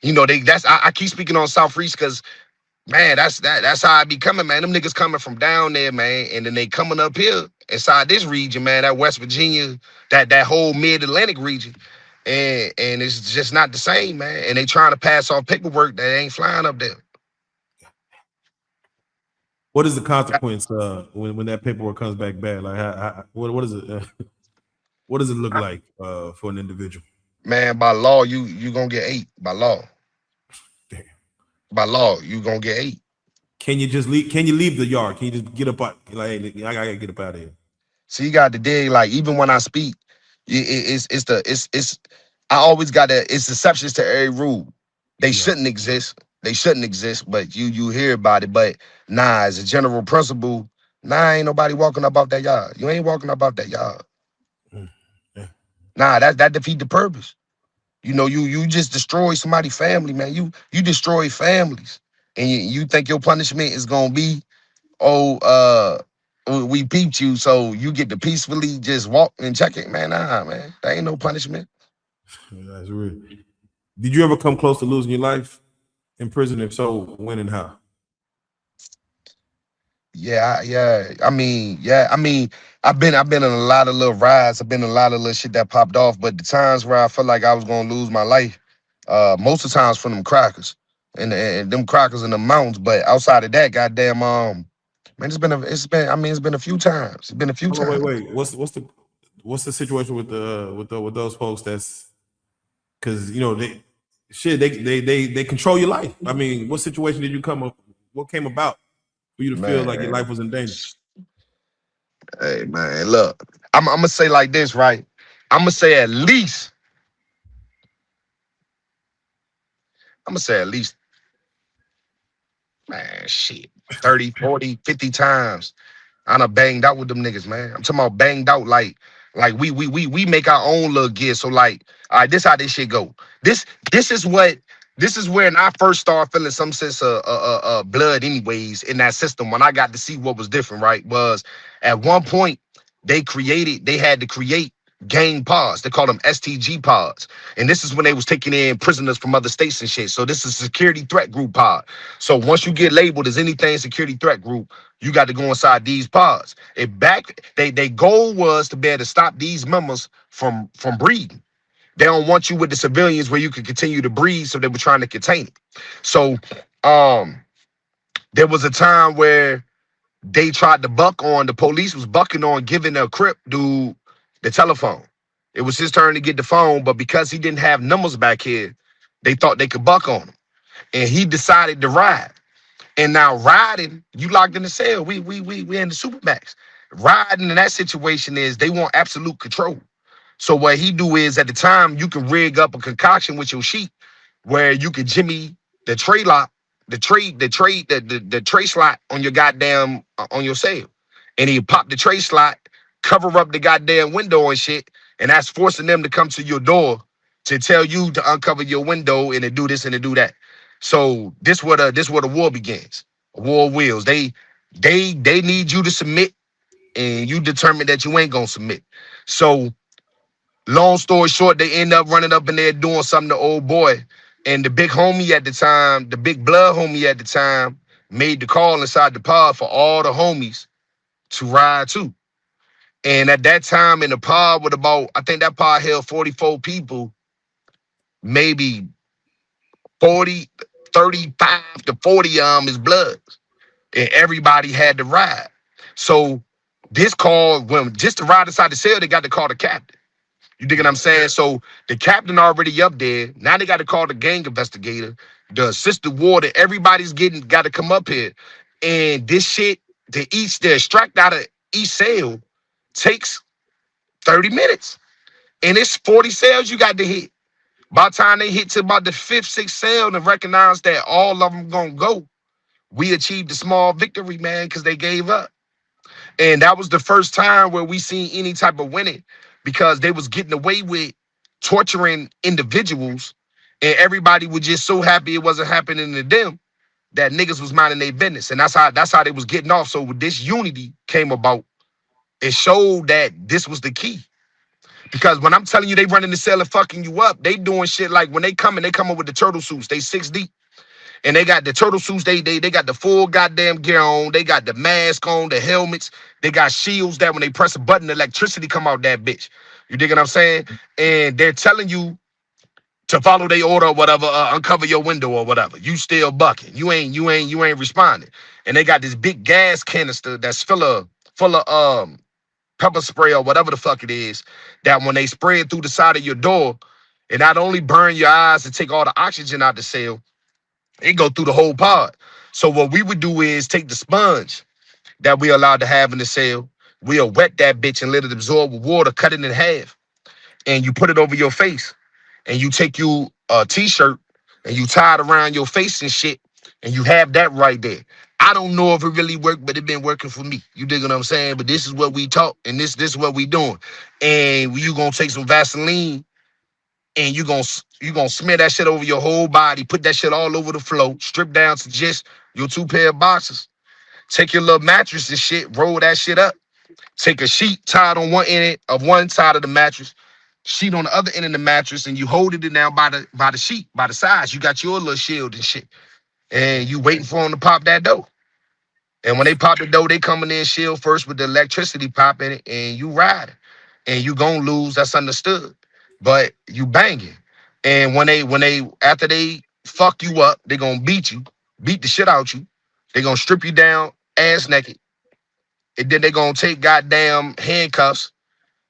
I keep speaking on Southeast because man, that's how I be coming, man. Them niggas coming from down there, man, and then they coming up here inside this region, man, that West Virginia, that whole mid-Atlantic region. And it's just not the same, man. And they trying to pass off paperwork that ain't flying up there. What is the consequence when that paperwork comes back bad? Like, what is it? What does it look like for an individual? Man, by law, you gonna get 8. By law. Damn. By law, you gonna get 8. Can you just leave? Can you leave the yard? Can you just get up out? Like, hey, I gotta get up out of here. So you got to dig, like, even when I speak, it's I always gotta, it's exceptions to every rule. They shouldn't exist. They shouldn't exist, but you hear about it. But nah, as a general principle, nah, ain't nobody walking up off that yard. You ain't walking up off that yard. Yeah. Nah, that defeat the purpose. You just destroy somebody's family, man. You destroy families. And you think your punishment is gonna be, oh, we peeped you, so you get to peacefully just walk and check it, man. Nah, man. That ain't no punishment. That's real. Did you ever come close to losing your life in prison? If so, when and how? Yeah. I've been in a lot of little rides. I've been in a lot of little shit that popped off. But the times where I felt like I was gonna lose my life, most of the times from them crackers and them crackers in the mountains. But outside of that, goddamn, man, it's been a few times. It's been a few Oh, times. wait. What's the situation with with those folks? That's because they control your life. I mean, what situation did you come up? What came about for you to feel like your Man, life was in danger? hey man, look, I'm gonna say like this, right? I'm gonna say at least, I'm gonna say at least, man, shit, 30, 40, 50 times. I done banged out with them niggas, man. I'm talking about banged out like we make our own little gear. So like, all right, this how this shit go. This this is what this is when I first started feeling some sense of blood, anyways, in that system. When I got to see what was different, right? Was at one point they had to create gang pods. They call them STG pods. And this is when they was taking in prisoners from other states and shit. So this is security threat group pod. So once you get labeled as anything security threat group, you got to go inside these pods. They goal was to be able to stop these members from breeding. They don't want you with the civilians where you can continue to breed, so they were trying to contain it. So there was a time where they tried to buck on, the police was bucking on giving a Crip dude the telephone. It was his turn to get the phone, but because he didn't have numbers back here, they thought they could buck on him. And he decided to ride. And now riding, you locked in the cell. We in the supermax. Riding in that situation is they want absolute control. So what he do is at the time you can rig up a concoction with your sheet where you can jimmy the tray lock, the tray slot on your goddamn on your cell. And he pop the tray slot, cover up the goddamn window and shit, and that's forcing them to come to your door to tell you to uncover your window and to do this and to do that. So this where the war begins. A war of wills. They need you to submit, and you determine that you ain't gonna submit. So long story short, they end up running up in there doing something to old boy. And the big homie at the time, the big blood homie at the time, made the call inside the pod for all the homies to ride too. And at that time in the pod with about, I think that pod held 44 people, maybe 40, 35 to 40 is blood. And everybody had to ride. So this call, when just to ride inside the cell, they got to call the captain. You dig what I'm saying? So the captain already up there. Now they got to call the gang investigator, the assistant warden. Everybody's got to come up here. And this shit, the extract out of each cell takes 30 minutes. And it's 40 cells you got to hit. By the time they hit to about the fifth, sixth cell and recognize that all of them gonna go, we achieved a small victory, man, because they gave up. And that was the first time where we seen any type of winning, because they was getting away with torturing individuals, and everybody was just so happy it wasn't happening to them that niggas was minding their business. And that's how they was getting off. So when this unity came about, it showed that this was the key. Because when I'm telling you they running the cell and fucking you up, they doing shit like when they coming with the turtle suits, they 6 deep. And they got the turtle suits, they got the full goddamn gear on, they got the mask on, the helmets, they got shields that when they press a button, electricity come out that bitch. You dig what I'm saying? And they're telling you to follow their order or whatever, uncover your window or whatever. You still bucking. You ain't responding. And they got this big gas canister that's full of pepper spray or whatever the fuck it is, that when they spray it through the side of your door, it not only burn your eyes and take all the oxygen out the cell, it go through the whole pod. So what we would do is take the sponge that we allowed to have in the cell, we'll wet that bitch and let it absorb with water, cut it in half, and you put it over your face. And you take you a t-shirt and you tie it around your face and shit, and you have that right there. I don't know if it really worked, but it been working for me. You dig what I'm saying? But this is what we talk, and this is what we doing. And you gonna take some Vaseline, and you gonna smear that shit over your whole body, put that shit all over the floor, strip down to just your 2 pair of boxers. Take your little mattress and shit, roll that shit up. Take a sheet tied on one end of one side of the mattress, sheet on the other end of the mattress, and you hold it down by the sheet, by the sides. You got your little shield and shit. And you waiting for them to pop that dough. And when they pop the dough, they coming in shield first with the electricity popping it, and you riding. And you gonna lose, that's understood. But you banging. And when they after they fuck you up, they gonna beat you, beat the shit out you. They gonna strip you down ass naked. And then they gonna take goddamn handcuffs,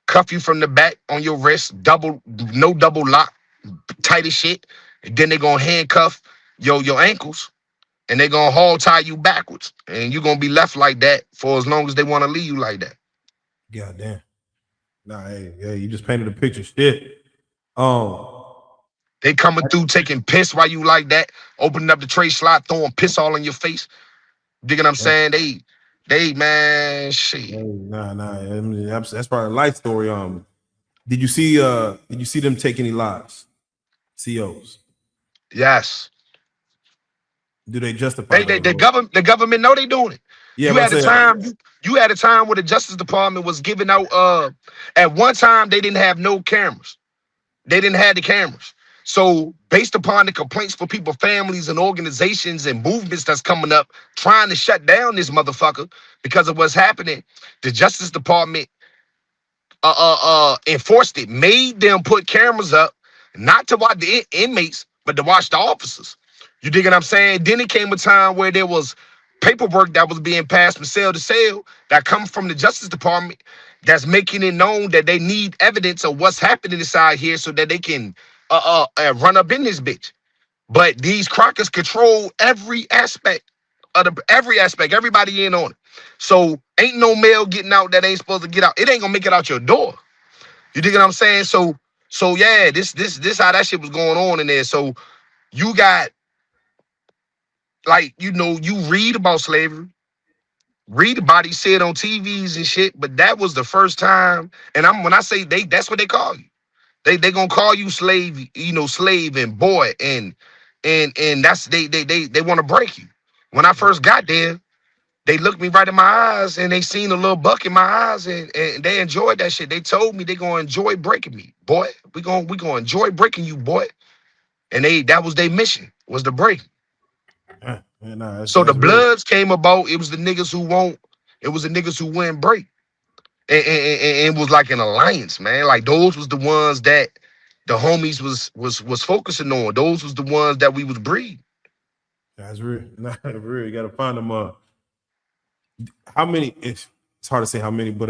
cuff you from the back on your wrist, no double lock, tight as shit. And then they gonna handcuff your ankles, and they gonna haul tie you backwards. And you're gonna be left like that for as long as they wanna leave you like that. God damn. Nah, hey, you just painted a picture. Shit. Um, They coming through taking piss while you like that, opening up the tray slot, throwing piss all in your face. Dig what I'm saying? They man, shit. nah. I mean, that's probably a life story. Did you see them take any lives? COs. Yes. Do they justify They those? the government know they doing it. Yeah, You but I had a say time, you had a time where the Justice Department was giving out at one time they didn't have no cameras. They didn't have the cameras. So based upon the complaints for people, families, and organizations and movements that's coming up trying to shut down this motherfucker because of what's happening, the Justice Department enforced it, made them put cameras up, not to watch the inmates, but to watch the officers. You dig what I'm saying? Then it came a time where there was paperwork that was being passed from cell to cell that come from the Justice Department that's making it known that they need evidence of what's happening inside here so that they can run up in this bitch. But these crackers control every aspect every aspect, everybody in on it. So ain't no mail getting out that ain't supposed to get out. It ain't gonna make it out your door. You dig what I'm saying? So yeah, this how that shit was going on in there. So you got, like, you read about slavery, read about it, see it on TVs and shit, but that was the first time. And when I say that's what they call you. They gonna call you slave, slave and boy, and and that's they want to break you. When I first got there, they looked me right in my eyes and they seen a little buck in my eyes and they enjoyed that shit. They told me they gonna enjoy breaking me, boy. We gonna enjoy breaking you, boy. And that was their mission, was to break. Yeah, nah, So the that's real. Bloods came about. It was the niggas who won't. It was the niggas who wouldn't break. And it was like an alliance, man. Like those was the ones that the homies was focusing on. Those was the ones that we was breeding. That's real. Nah, real. You gotta find them. How many? It's hard to say how many, but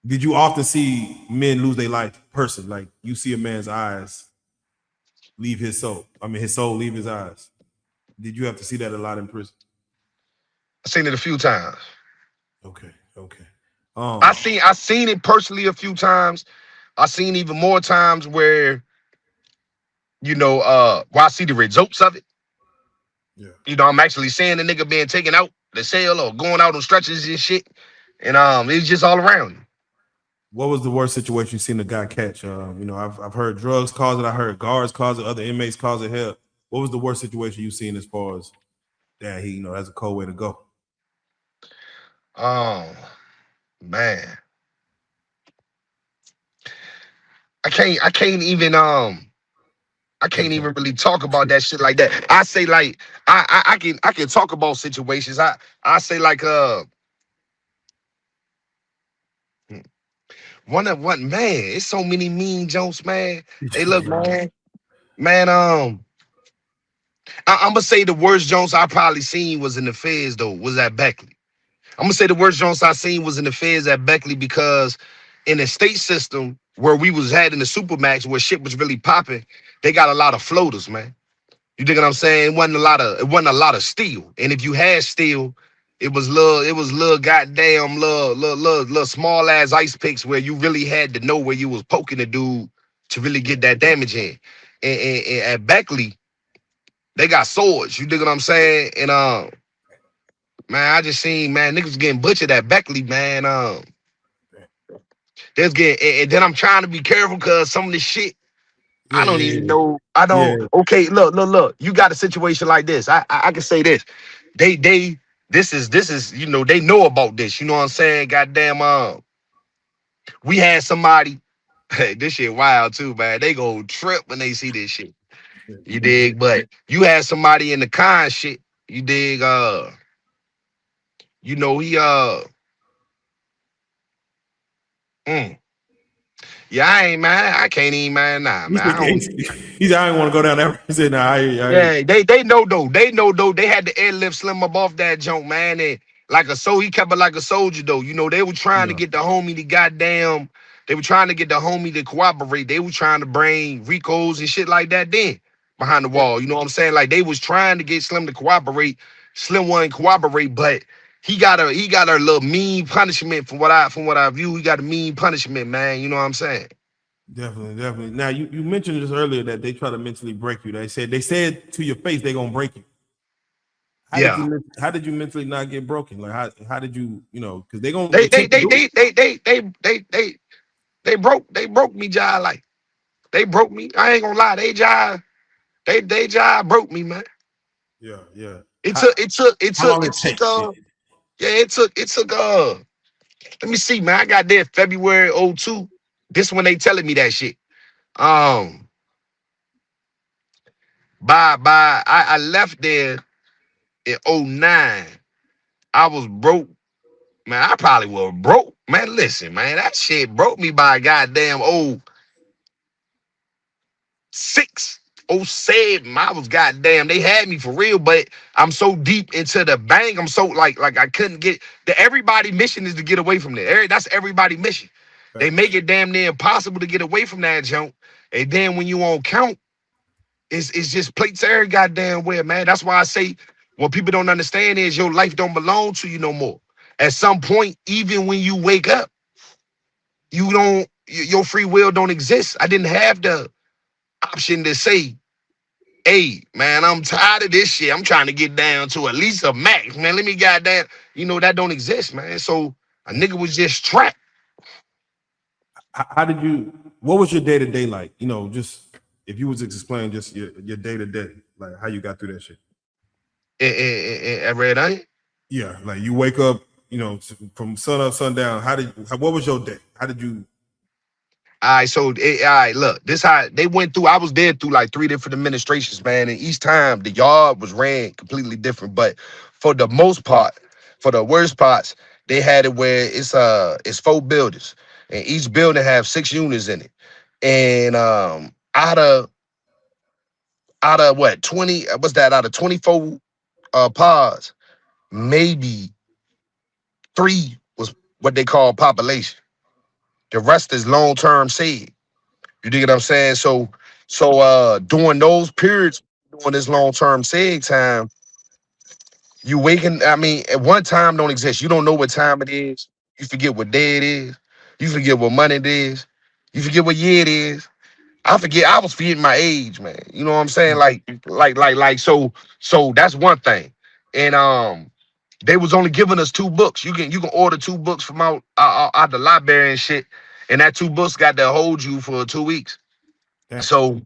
did you often see men lose their life? Person, like you see a man's eyes leave his soul. I mean, his soul leave his eyes. Did you have to see that a lot in prison? I seen it a few times. Okay, okay. I seen it personally a few times. I seen even more times where, where I see the results of it. Yeah. I'm actually seeing the nigga being taken out the cell or going out on stretchers and shit. And it's just all around you. What was the worst situation you seen a guy catch? I've heard drugs cause it. I heard guards cause it. Other inmates cause it. Hell, what was the worst situation you seen as far as that? That's a cold way to go. Oh man. I can't even really talk about that shit like that. I say like I can talk about situations. I say like one man, it's so many mean jokes, man. Hey, look, man, I'm gonna say the worst jokes I probably seen was in the feds though, was at Beckley. I'm gonna say the worst jokes I seen was in the feds at Beckley because in the state system where we was had in the supermax where shit was really popping, they got a lot of floaters, man. You dig what I'm saying? It wasn't a lot of steel. And if you had steel, it was little goddamn little small ass ice picks where you really had to know where you was poking the dude to really get that damage in. And at Beckley, they got swords. You dig what I'm saying? And man, I just seen, man, niggas getting butchered at Beckley, man. There's getting and then I'm trying to be careful because some of this shit Yeah, I don't yeah, even yeah, know. I yeah. don't. Okay, look. You got a situation like this. I can say this. They this is they know about this. You know what I'm saying? Goddamn. We had somebody. This shit wild too, man. They go trip when they see this shit. You dig? But you had somebody in the con shit. You dig? He mm. Yeah, I ain't man. I can't even man. Nah, He man. said, I don't. he said, I didn't want to go down there. He said, nah, Yeah, they know though. They know though. They had the airlift slim up off that junk, man. And he kept it like a soldier though. They were trying to yeah, get the homie to goddamn. They were trying to get the homie to cooperate. They were trying to bring Ricos and shit like that then behind the yeah, wall. You know what I'm saying? Like they was trying to get Slim to cooperate. Slim wasn't cooperate, but he got a little mean punishment from what I view. He got a mean punishment, man. You know what I'm saying? definitely, definitely. Now you mentioned this earlier that they try to mentally break you. They said to your face they're gonna break you. Yeah. How did you mentally not get broken? Like how did you because they gonna They they attempt to they do it. they they they they they they they broke me, Jai. Like they broke me. I ain't gonna lie. They broke me, man. Yeah, yeah. It took it took it How took long it it took take? Yeah. yeah, it took let me see, man. I got there February '02. This when they telling me that shit. Um I left there in '09. I was broke. Man, I probably was broke. Man, listen, man, that shit broke me by a goddamn '06, '07. I was goddamn. They had me for real, but I'm so deep into the bang. I'm so like I couldn't get the everybody mission is to get away from there. That's everybody mission. They make Facts. it damn near impossible to get away from that junk. And then when you on count, it's just plates every goddamn where, man. That's why I say what people don't understand is your life don't belong to you no more. At some point, even when you wake up, you don't your free will don't exist. I didn't have the option to say, hey, man, I'm tired of this shit. I'm trying to get down to at least a max, man. Let me goddamn, that don't exist, man. So a Yeah. nigga was just trapped. How did you? What was your day to day like? Just if you was to explain just your day to day, like how you got through that shit. At Red Onion. Yeah, like you wake up, from sun up, sundown. What was your day? How did you? All right, so all right, look, this how they went through. I was there through like three different administrations, man, and each time the yard was ran completely different. But for the most part, for the worst parts, they had it where it's four buildings, and each building have 6 units in it, and out of what 20? What's that? Out of 24 pods, maybe three was what they call population. The rest is long term saved. You dig what I'm saying? So during those periods, during this long term seg time, you waking. I mean, at one time don't exist. You don't know what time it is. You forget what day it is. You forget what month it is. You forget what year it is. I forget. I was forgetting my age, man. You know what I'm saying? Like. So that's one thing. And they was only giving us two books. You can order two books from out the library and shit. And that two books got to hold you for 2 weeks. Damn. So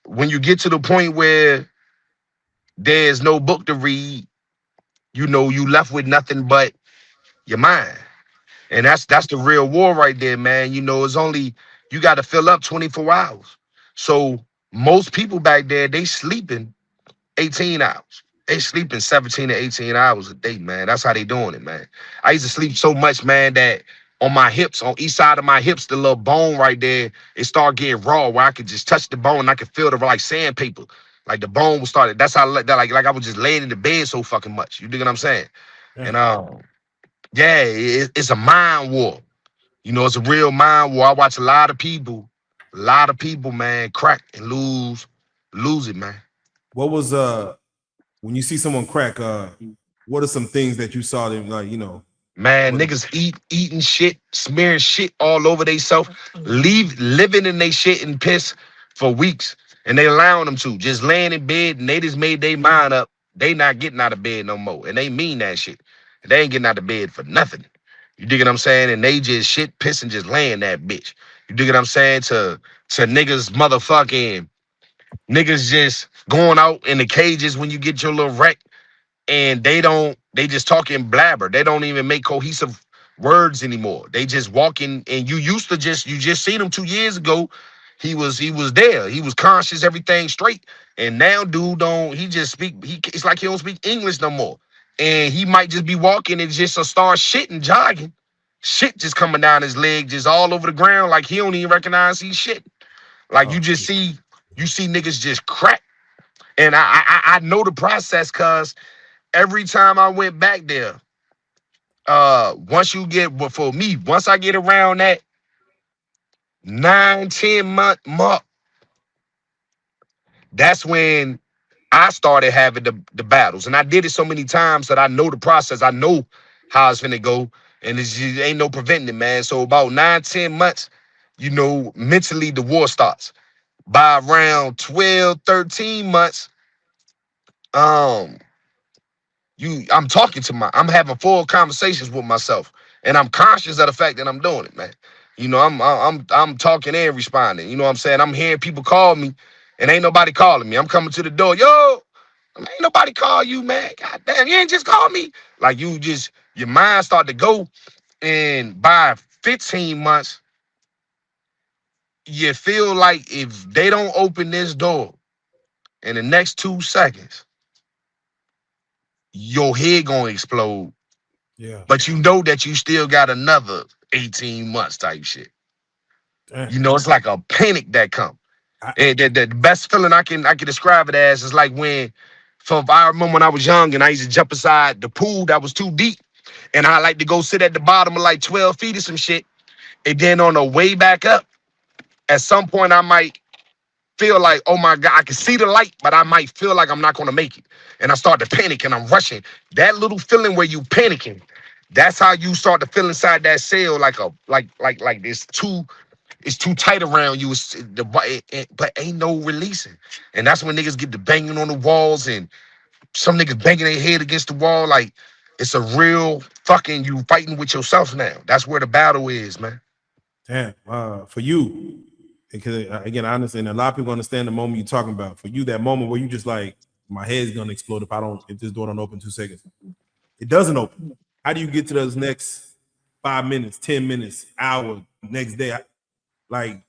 when you get to the point where there's no book to read, you left with nothing but your mind. And that's the real war right there, man. It's only you got to fill up 24 hours. So most people back there, they sleeping 18 hours. They sleeping 17 to 18 hours a day, man. That's how they doing it, man. I used to sleep so much, man, that on my hips, on each side of my hips, the little bone right there, it started getting raw where I could just touch the bone and I could feel the like sandpaper. Like the bone was started. That's how like I was just laying in the bed so fucking much. You dig what I'm saying? And Damn. yeah, it's a mind war. It's a real mind war. I watch a lot of people, man, crack and lose it, man. What was when you see someone crack? What are some things that you saw them like? Man, What? niggas eating shit, smearing shit all over theyself, living in they shit and piss for weeks. And they allowing them to. Just laying in bed and they just made their mind up. They not getting out of bed no more. And they mean that shit. They ain't getting out of bed for nothing. You dig what I'm saying? And they just shit, piss, and just laying that bitch. You dig what I'm saying? To niggas motherfucking niggas just going out in the cages when you get your little wreck and they just talking blabber. They don't even make cohesive words anymore. They just walking and you just seen him 2 years ago. He was there. He was conscious, everything straight. And now dude he just it's like he don't speak English no more. And he might just be walking and just start shitting, jogging. Shit just coming down his leg, just all over the ground, like he don't even recognize he's shit. Like Oh shit. you see niggas just crack. And I know the process cause every time I went back there, once I get around that 9, 10 month mark, that's when I started having the battles. And I did it so many times that I know the process. I know how it's finna go. And it's just, ain't no preventing it, man. So about 9, 10 months, mentally the war starts. By around 12, 13 months, um, I'm having full conversations with myself, and I'm conscious of the fact that I'm doing it, man. I'm talking and responding. You know what I'm saying? I'm hearing people call me, and ain't nobody calling me. I'm coming to the door, yo, ain't nobody call you, man. God damn, you ain't just call me. Like your mind start to go, and by 15 months, you feel like if they don't open this door in the next 2 seconds, your head gonna explode. Yeah. But you know that you still got another 18 months type shit. Damn. It's like a panic that come. I, And the best feeling I can describe it as is like I remember when I was young and I used to jump inside the pool that was too deep. And I like to go sit at the bottom of like 12 feet or some shit. And then on the way back up, at some point I might feel like, oh my God, I can see the light, but I might feel like I'm not gonna make it. And I start to panic and I'm rushing. That little feeling where you panicking, that's how you start to feel inside that cell, like it's too tight around you. But ain't no releasing. And that's when niggas get to banging on the walls and some niggas banging their head against the wall. Like it's a real fucking you fighting with yourself now. That's where the battle is, man. damn. For you. because again, I understand a lot of people understand the moment you're talking about. For you, that moment where you just like, my head's gonna explode if this door don't open 2 seconds. It doesn't open. How do you get to those next 5 minutes, 10 minutes, hour, next day? Like,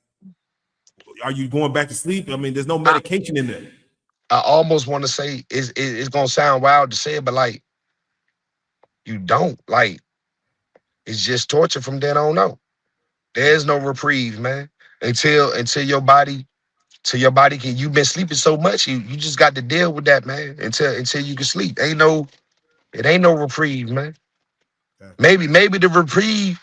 are you going back to sleep? I mean, there's no I, medication in there. I almost want to say it's gonna sound wild to say it, but like you don't like it's just torture from then on out. There's no reprieve, man. Until your body till your body can you've been sleeping so much, you just got to deal with that, man. Until you can sleep. It ain't no reprieve, man. Okay. Maybe the reprieve,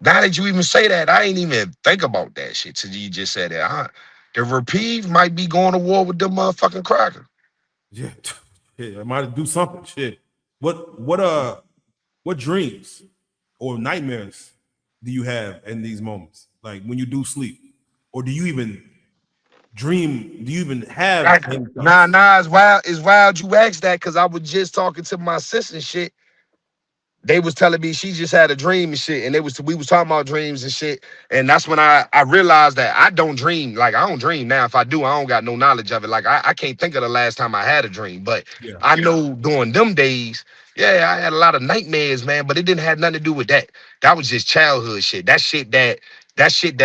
now that you even say that, I ain't even think about that shit till you just said that. The reprieve might be going to war with them motherfucking crackers. Yeah, yeah, I might do something. Shit. What dreams or nightmares do you have in these moments? Like when you do sleep, or do you even dream? Do you even have any Nah, thoughts? nah, it's wild you asked that because I was just talking to my sister and shit. They was telling me she just had a dream and shit, and we was talking about dreams and shit, and that's when I realized that I don't dream. Like I don't dream now. If I do, I don't got no knowledge of it. Like I can't think of the last time I had a dream, but Yeah, I know during them days, yeah, I had a lot of nightmares, man. But it didn't have nothing to do with that. That was just childhood shit. That shit that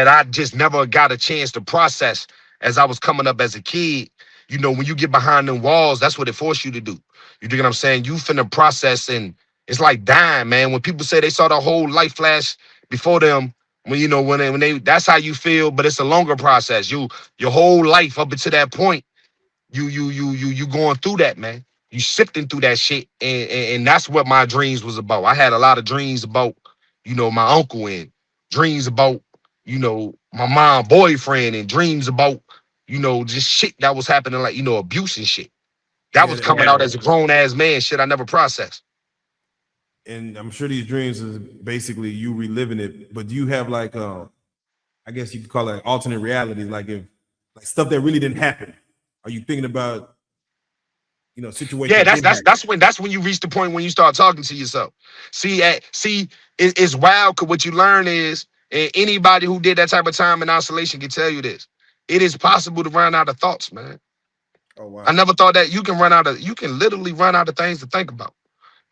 I just never got a chance to process as I was coming up as a kid. You know, when you get behind them walls, that's what it forced you to do. You dig what I'm saying? You finna process and it's like dying, man. When people say they saw the whole life flash before them, when they that's how you feel, but it's a longer process. Your whole life up until that point, you going through that, man. You sifting through that shit, and that's what my dreams was about. I had a lot of dreams about, my uncle and dreams about, my mom boyfriend and dreams about, just shit that was happening, like abuse and shit. That yeah, was coming out as a grown ass man, shit I never processed. and I'm sure these dreams is basically you reliving it. But do you have like, I guess you could call it alternate realities, like if like stuff that really didn't happen? Are you thinking about situations Yeah, that that's did that's happen? that's when you reach the point when you start talking to yourself. It's wild because what you learn is, and anybody who did that type of time in isolation can tell you this. It is possible to run out of thoughts, man. Oh I wow. never thought that you can literally run out of things to think about.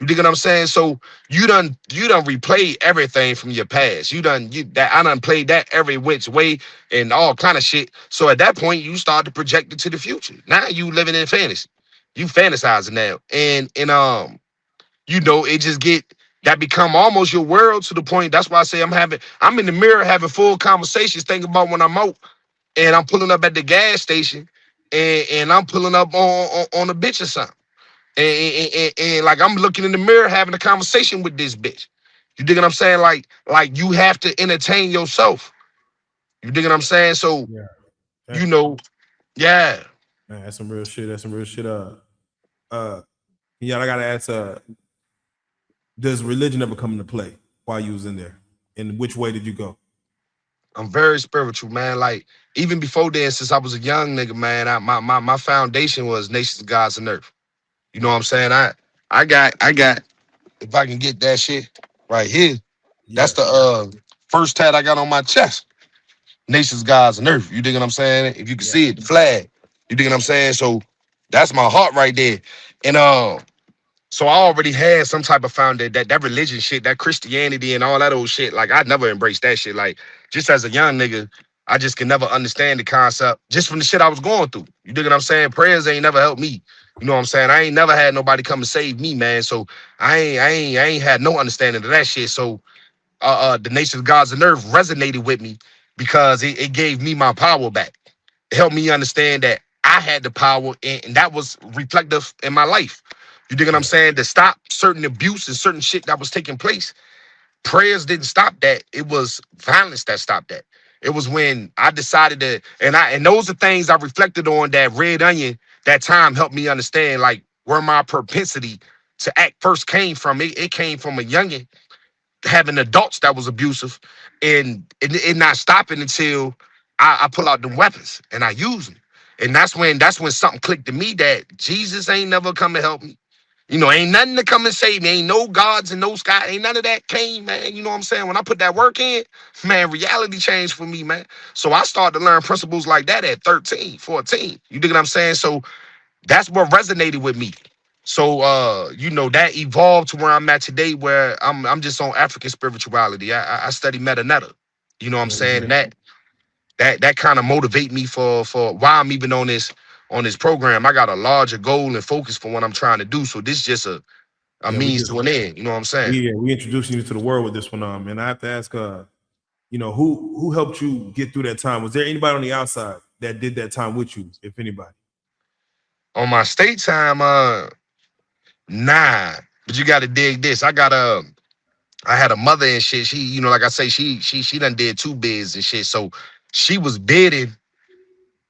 You dig what I'm saying? So you done replay everything from your past. I done played that every which way and all kind of shit. So at that point, you start to project it to the future. Now you living in fantasy. You fantasizing now. It just get that become almost your world to the point. That's why I say I'm in the mirror having full conversations, thinking about when I'm out and I'm pulling up at the gas station and I'm pulling up on a bitch or something. And like I'm looking in the mirror having a conversation with this bitch. You dig what I'm saying? Like you have to entertain yourself. You dig what I'm saying? So, Yeah. Yeah. you know, yeah. Man, that's some real shit. That's some real shit. Uh, yeah, I gotta ask. Does religion ever come into play while you was in there? And which way did you go? I'm very spiritual, man. Like even before then, since I was a young nigga, man, my foundation was nations, gods, and earth. You know Okay. what I'm saying? I got if I can get that shit right here, that's Yeah. the first tat I got on my chest. Nations, gods, and earth. You dig what I'm saying? If you can Yeah. see it, the flag. You dig what I'm saying? So that's my heart right there. And so I already had some type of foundation, that religion shit, that Christianity and all that old shit. Like I never embraced that shit. Like just as a young nigga, I just can never understand the concept just from the shit I was going through. You dig what I'm saying? Prayers ain't never helped me. You know what I'm saying? I ain't never had nobody come and save me, man. So I ain't had no understanding of that shit. So the nations, gods, and earth resonated with me because it gave me my power back. It helped me understand that I had the power, and that was reflective in my life. You dig what I'm Yeah. saying? To stop certain abuse and certain shit that was taking place. Prayers didn't stop that. It was violence that stopped that. It was when I decided to, and those are things I reflected on. That red onion, that time helped me understand like where my propensity to act first came from. It came from a youngin having adults that was abusive, and it not stopping until I pull out the weapons and I use them. And that's when something clicked to me that Jesus ain't never come to help me. Ain't nothing to come and save me. Ain't no gods and no sky. Ain't none of that came, man. You know what I'm saying? When I put that work in, man, reality changed for me, man. So I started to learn principles like that at 13, 14. You dig what I'm saying? So that's what resonated with me. So that evolved to where I'm at today, where I'm just on African spirituality. I study meta netta. You know what I'm saying? And that kind of motivate me for why I'm even on this program. I got a larger goal and focus for what I'm trying to do. So this just a Yeah, we means just to an end. You know what I'm saying? we introducing you to the world with this one, and I have to ask, who helped you get through that time? Was there anybody on the outside that did that time with you, if anybody? On my state time, nah. But you gotta dig this. I had a mother and shit. She, like I say, she done did two bids and shit. So she was bidding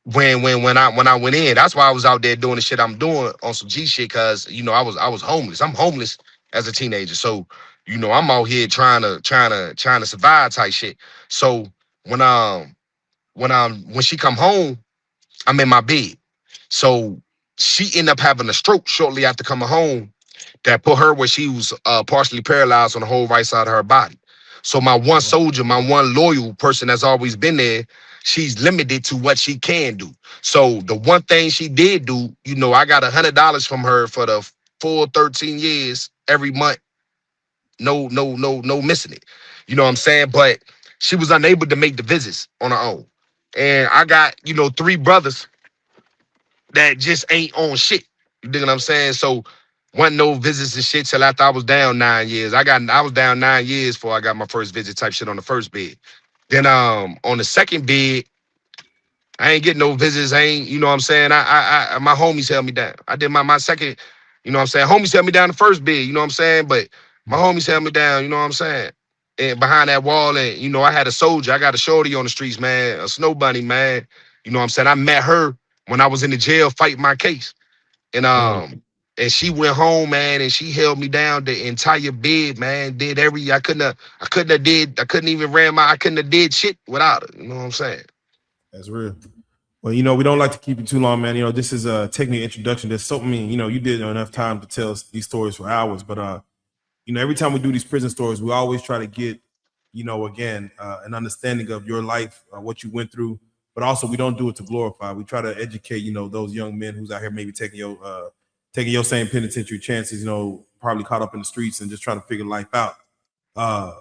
when I went in. That's why I was out there doing the shit I'm doing on some G shit, cause I was homeless. I'm homeless as a teenager. So, I'm out here trying to survive type shit. So when she come home, I'm in my bed. So she ended up having a stroke shortly after coming home that put her where she was partially paralyzed on the whole right side of her body. So my one soldier, my one loyal person that's always been there, she's limited to what she can do. So the one thing she did do, I got $100 from her for the full 13 years every month. No, no, no, no missing it. You know what I'm saying? But she was unable to make the visits on her own. And I got, three brothers that just ain't on shit. You dig what I'm saying? So wasn't no visits and shit till after I was down 9 years. I was down 9 years before I got my first visit type shit on the first bed. Then on the second bed, I ain't getting no visits. I ain't, you know what I'm saying? My homies held me down. I did my second, you know what I'm saying? Homies held me down the first bed, you know what I'm saying? But my homies held me down, you know what I'm saying? And behind that wall, and I had a soldier. I got a shorty on the streets, man, a snow bunny, man. You know what I'm saying? I met her when I was in the jail fighting my case. And Right. and she went home, man, and she held me down the entire bed, man. Did I couldn't even I couldn't have did shit without her. You know what I'm saying? That's real. Well, we don't like to keep you too long, man. This is a technical introduction. There's so many, you did enough time to tell us these stories for hours, but every time we do these prison stories, we always try to get, again, an understanding of your life, what you went through, but also we don't do it to glorify. We try to educate, those young men who's out here maybe taking your same penitentiary chances, probably caught up in the streets and just trying to figure life out. Uh,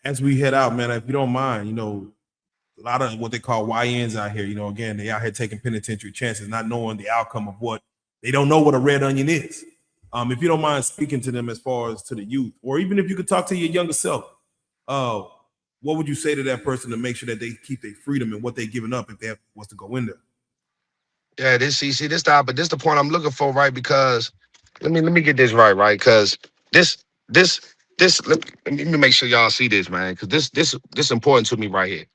as we head out, man, if you don't mind, a lot of what they call YNs out here, again, they out here taking penitentiary chances, not knowing the outcome of what they don't know what a red onion is. If you don't mind speaking to them as far as to the youth, or even if you could talk to your younger self, uh, what would you say to that person to make sure that they keep their freedom and what they're giving up if they was to go in there? Yeah, this the point I'm looking for, right? Because let me get this right? Because this this let me make sure y'all see this, man. Because this important to me right here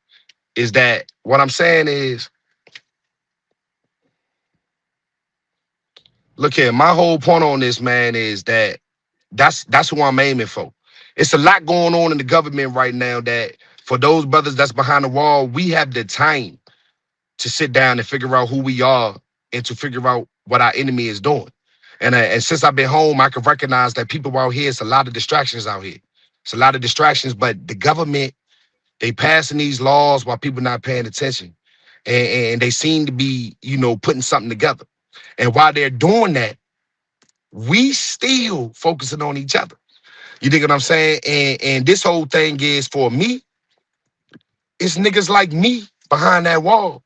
is that what I'm saying is, look here, my whole point on this, man, is that that's who I'm aiming for. It's a lot going on in the government right now that for those brothers that's behind the wall, we have the time to sit down and figure out who we are and to figure out what our enemy is doing. And since I've been home, I can recognize that people out here, it's a lot of distractions out here. It's a lot of distractions, but the government, they passing these laws while people not paying attention. And they seem to be, putting something together. And while they're doing that, we still focusing on each other. You dig what I'm saying? And this whole thing is, for me, it's niggas like me behind that wall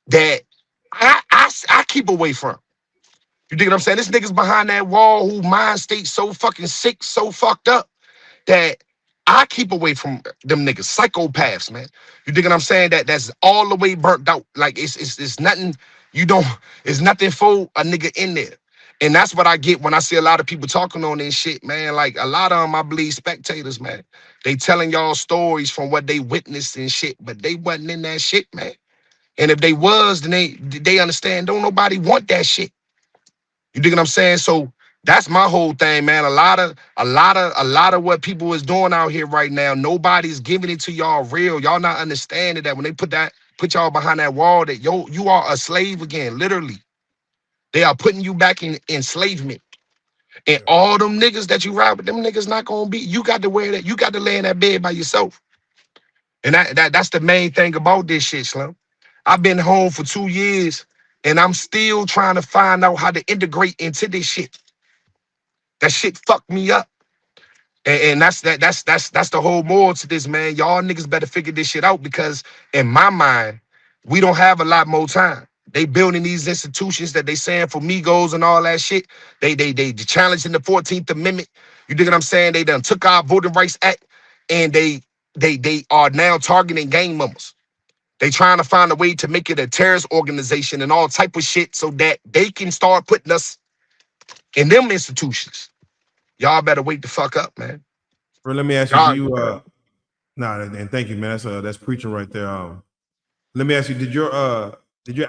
that I keep away from. You dig what I'm saying? This niggas behind that wall who mind state so fucking sick, so fucked up that I keep away from them niggas, psychopaths, man. You dig what I'm saying? That's all the way burnt out. Like it's nothing. You don't. It's nothing for a nigga in there. And that's what I get when I see a lot of people talking on this shit, man. Like a lot of them, I believe, spectators, man. They telling y'all stories from what they witnessed and shit, but they wasn't in that shit, man. And if they was, then they understand. Don't nobody want that shit. You dig what I'm saying? So that's my whole thing, man. A lot of what people is doing out here right now, nobody's giving it to y'all real. Y'all not understanding that when they put y'all behind that wall, that you are a slave again, literally. They are putting you back in enslavement. And all them niggas that you ride with, them niggas not gonna be. You got to wear that. You got to lay in that bed by yourself. And that's the main thing about this shit, Slim. I've been home for 2 years, and I'm still trying to find out how to integrate into this shit. That shit fucked me up. And that's the whole moral to this, man. Y'all niggas better figure this shit out because in my mind, we don't have a lot more time. They building these institutions that they saying for Migos and all that shit. They challenging the 14th Amendment. You dig what I'm saying? They done took our Voting Rights Act and they are now targeting gang members. They trying to find a way to make it a terrorist organization and all type of shit so that they can start putting us in them institutions. Y'all better wake the fuck up, man. Bro, let me ask you, do Y'all, you nah, and thank you, man. That's preaching right there. Let me ask you, did your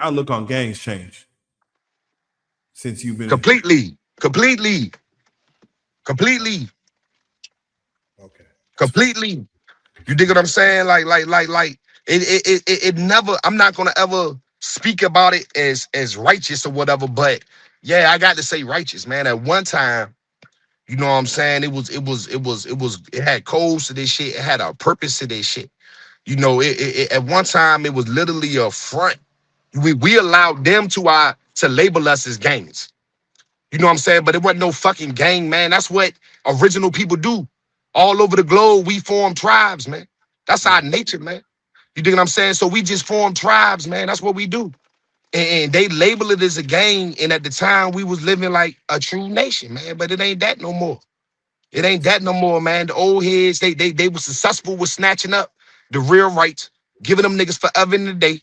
outlook on gangs change since you've been completely, completely, completely, okay? completely. You dig what I'm saying? Like it never, I'm not gonna ever speak about it as righteous or whatever, but yeah, I got to say righteous, man. At one time, you know what I'm saying? It had codes to this shit, it had a purpose to this shit. You know, at one time it was literally a front. We allowed them to label us as gangs. You know what I'm saying? But it wasn't no fucking gang, man. That's what original people do. All over the globe, we form tribes, man. That's Yeah, our nature, man. You dig what I'm saying? So we just form tribes, man. That's what we do. And they label it as a gang. And at the time, we was living like a true nation, man. But it ain't that no more. It ain't that no more, man. The old heads, they were successful with snatching up the real rights, giving them niggas forever in the day.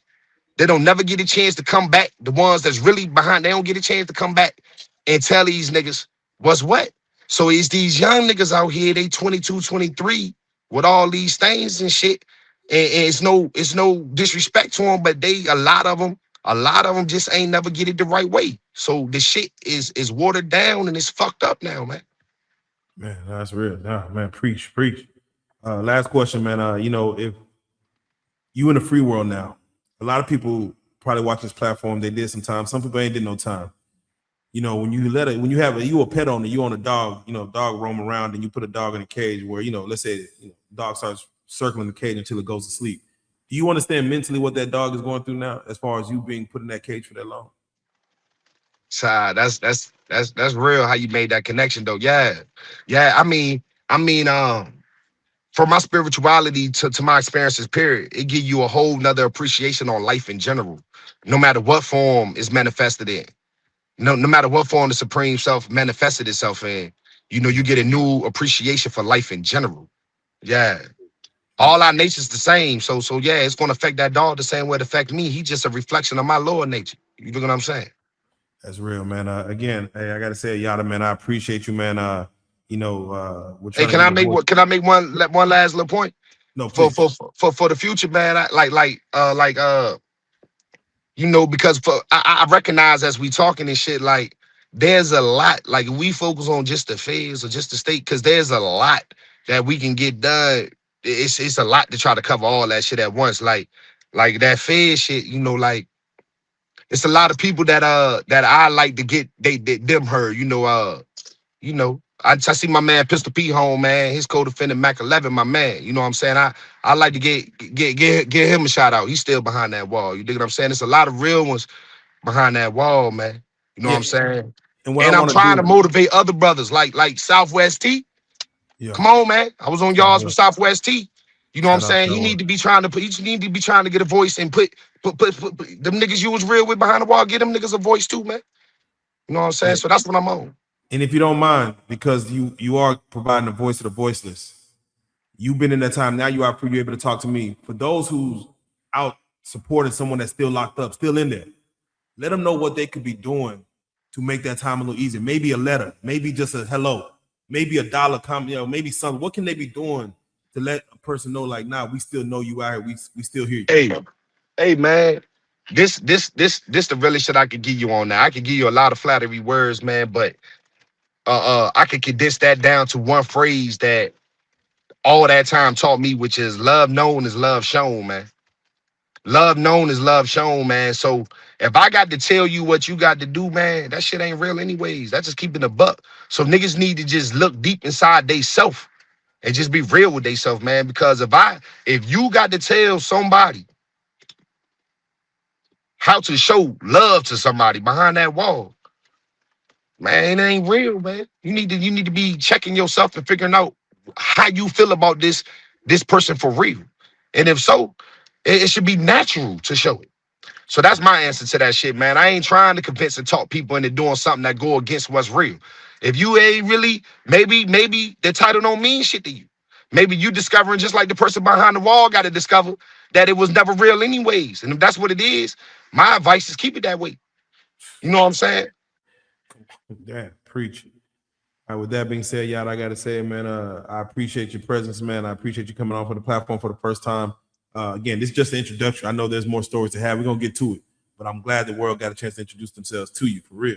They don't never get a chance to come back. The ones that's really behind, they don't get a chance to come back and tell these niggas what's what. So it's these young niggas out here, they 22, 23, with all these things and shit. And it's no disrespect to them, but a lot of them just ain't never get it the right way. So the shit is watered down and it's fucked up now, man. man, that's real. Nah, man, preach, preach. Last question, man. If you in the free world now, a lot of people probably watch this platform. They did some time. Some people ain't did no time. When you have you a pet owner, you own a dog, dog roam around and you put a dog in a cage where, let's say, dog starts circling the cage until it goes to sleep. Do you understand mentally what that dog is going through now as far as you being put in that cage for that long? So that's real how you made that connection though. Yeah. Yeah. I mean, from my spirituality to my experiences, period, it give you a whole nother appreciation on life in general, no matter what form is manifested in. No matter what form the supreme self manifested itself in, you get a new appreciation for life in general. Yeah. All our nature's the same. So yeah, it's gonna affect that dog the same way it affect me. He just a reflection of my lower nature. You know what I'm saying? That's real, man. Again, hey, I gotta say, Yatta, man, I appreciate you, man. We're Hey, trying to get a voice. can I make one last little point No, for please. for for the future, man? Because I recognize as we talking and shit, like there's a lot, like we focus on just the phase or just the state, because there's a lot that we can get done. It's a lot to try to cover all that shit at once. Like that phase shit, like it's a lot of people that I like to get them heard, I see my man Pistol P home, man. His co-defendant Mac 11, my man. You know what I'm saying? I like to get him a shout out. He's still behind that wall. You dig what I'm saying? There's a lot of real ones behind that wall, man. You know what Yeah, I'm saying? and what I And I'm want to trying to do, motivate other brothers like Southwest T. yeah, Come on, man. I was on yards with Southwest. Southwest T. You know what I'm Shout out saying? He Southwest. need to be trying to put. He need to be trying to get a voice and put them niggas you was real with behind the wall. Get them niggas a voice too, man. You know what I'm saying? Yeah. So that's what I'm on. And if you don't mind, because you are providing a voice to the voiceless, you've been in that time. Now you're able to talk to me. For those who's out supporting someone that's still locked up, still in there, let them know what they could be doing to make that time a little easier. Maybe a letter, maybe just a hello, maybe $1 come, maybe something. What can they be doing to let a person know, like, nah, we still know you out here. We still hear you. Hey, man. This the really shit I could give you on that. I could give you a lot of flattery words, man, but I could condense that down to one phrase that all that time taught me, which is love known is love shown, man. Love known is love shown, man. So If I got to tell you what you got to do, man, that shit ain't real anyways. That's just keeping a buck. So niggas need to just look deep inside they self and just be real with they self, man. Because if you got to tell somebody how to show love to somebody behind that wall, man, it ain't real, man. You need to be checking yourself and figuring out how you feel about this person for real. And if so, it should be natural to show it. So that's my answer to that shit, man. I ain't trying to convince and talk people into doing something that go against what's real. If you ain't really, maybe the title don't mean shit to you. Maybe you discovering just like the person behind the wall got to discover that it was never real anyways. And if that's what it is, my advice is keep it that way. You know what I'm saying? Yeah, preach. All right, with that being said, Yatta, I gotta say, man, I appreciate your presence, man. I appreciate you coming on for the platform for the first time. Again, this is just an introduction. I know there's more stories to have. We're gonna get to it, but I'm glad the world got a chance to introduce themselves to you for real.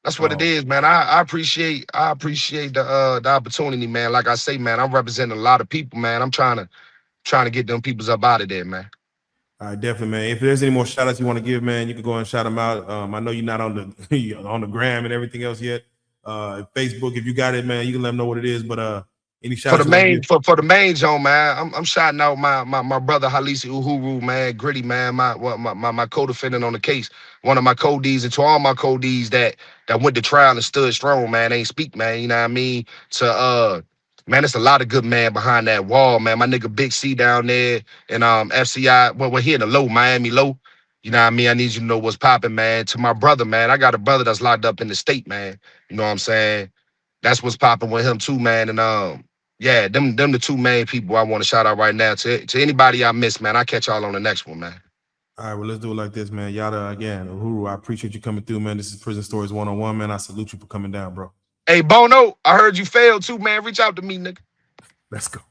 That's what it is, man. I appreciate the opportunity, man. Like I say, man, I'm representing a lot of people, man. I'm trying to get them peoples up out of there, man. All right, definitely, man. If there's any more shout outs you want to give, man, you can go and shout them out. I know you're not on the on the gram and everything else yet. Facebook, if you got it, man, you can let them know what it is. But any shout For the outs you want to main give? for the main zone, man. I'm shouting out my brother Halisi Uhuru, man, Gritty, man, my co-defendant on the case, one of my co-Ds, and to all my co-Ds that went to trial and stood strong, man. Ain't speak, man. You know what I mean? To man, there's a lot of good man behind that wall, man. My nigga Big C down there and FCI. Well, we're here in the low, Miami low. You know what I mean? I need you to know what's popping, man. To my brother, man. I got a brother that's locked up in the state, man. You know what I'm saying? That's what's popping with him too, man. And yeah, them the two main people I want to shout out right now. To anybody I miss, man, I catch y'all on the next one, man. All right, well, let's do it like this, man. Yatta, again, Uhuru, I appreciate you coming through, man. This is Prison Stories 101, man. I salute you for coming down, bro. Hey, Bono, I heard you failed too, man. Reach out to me, nigga. Let's go.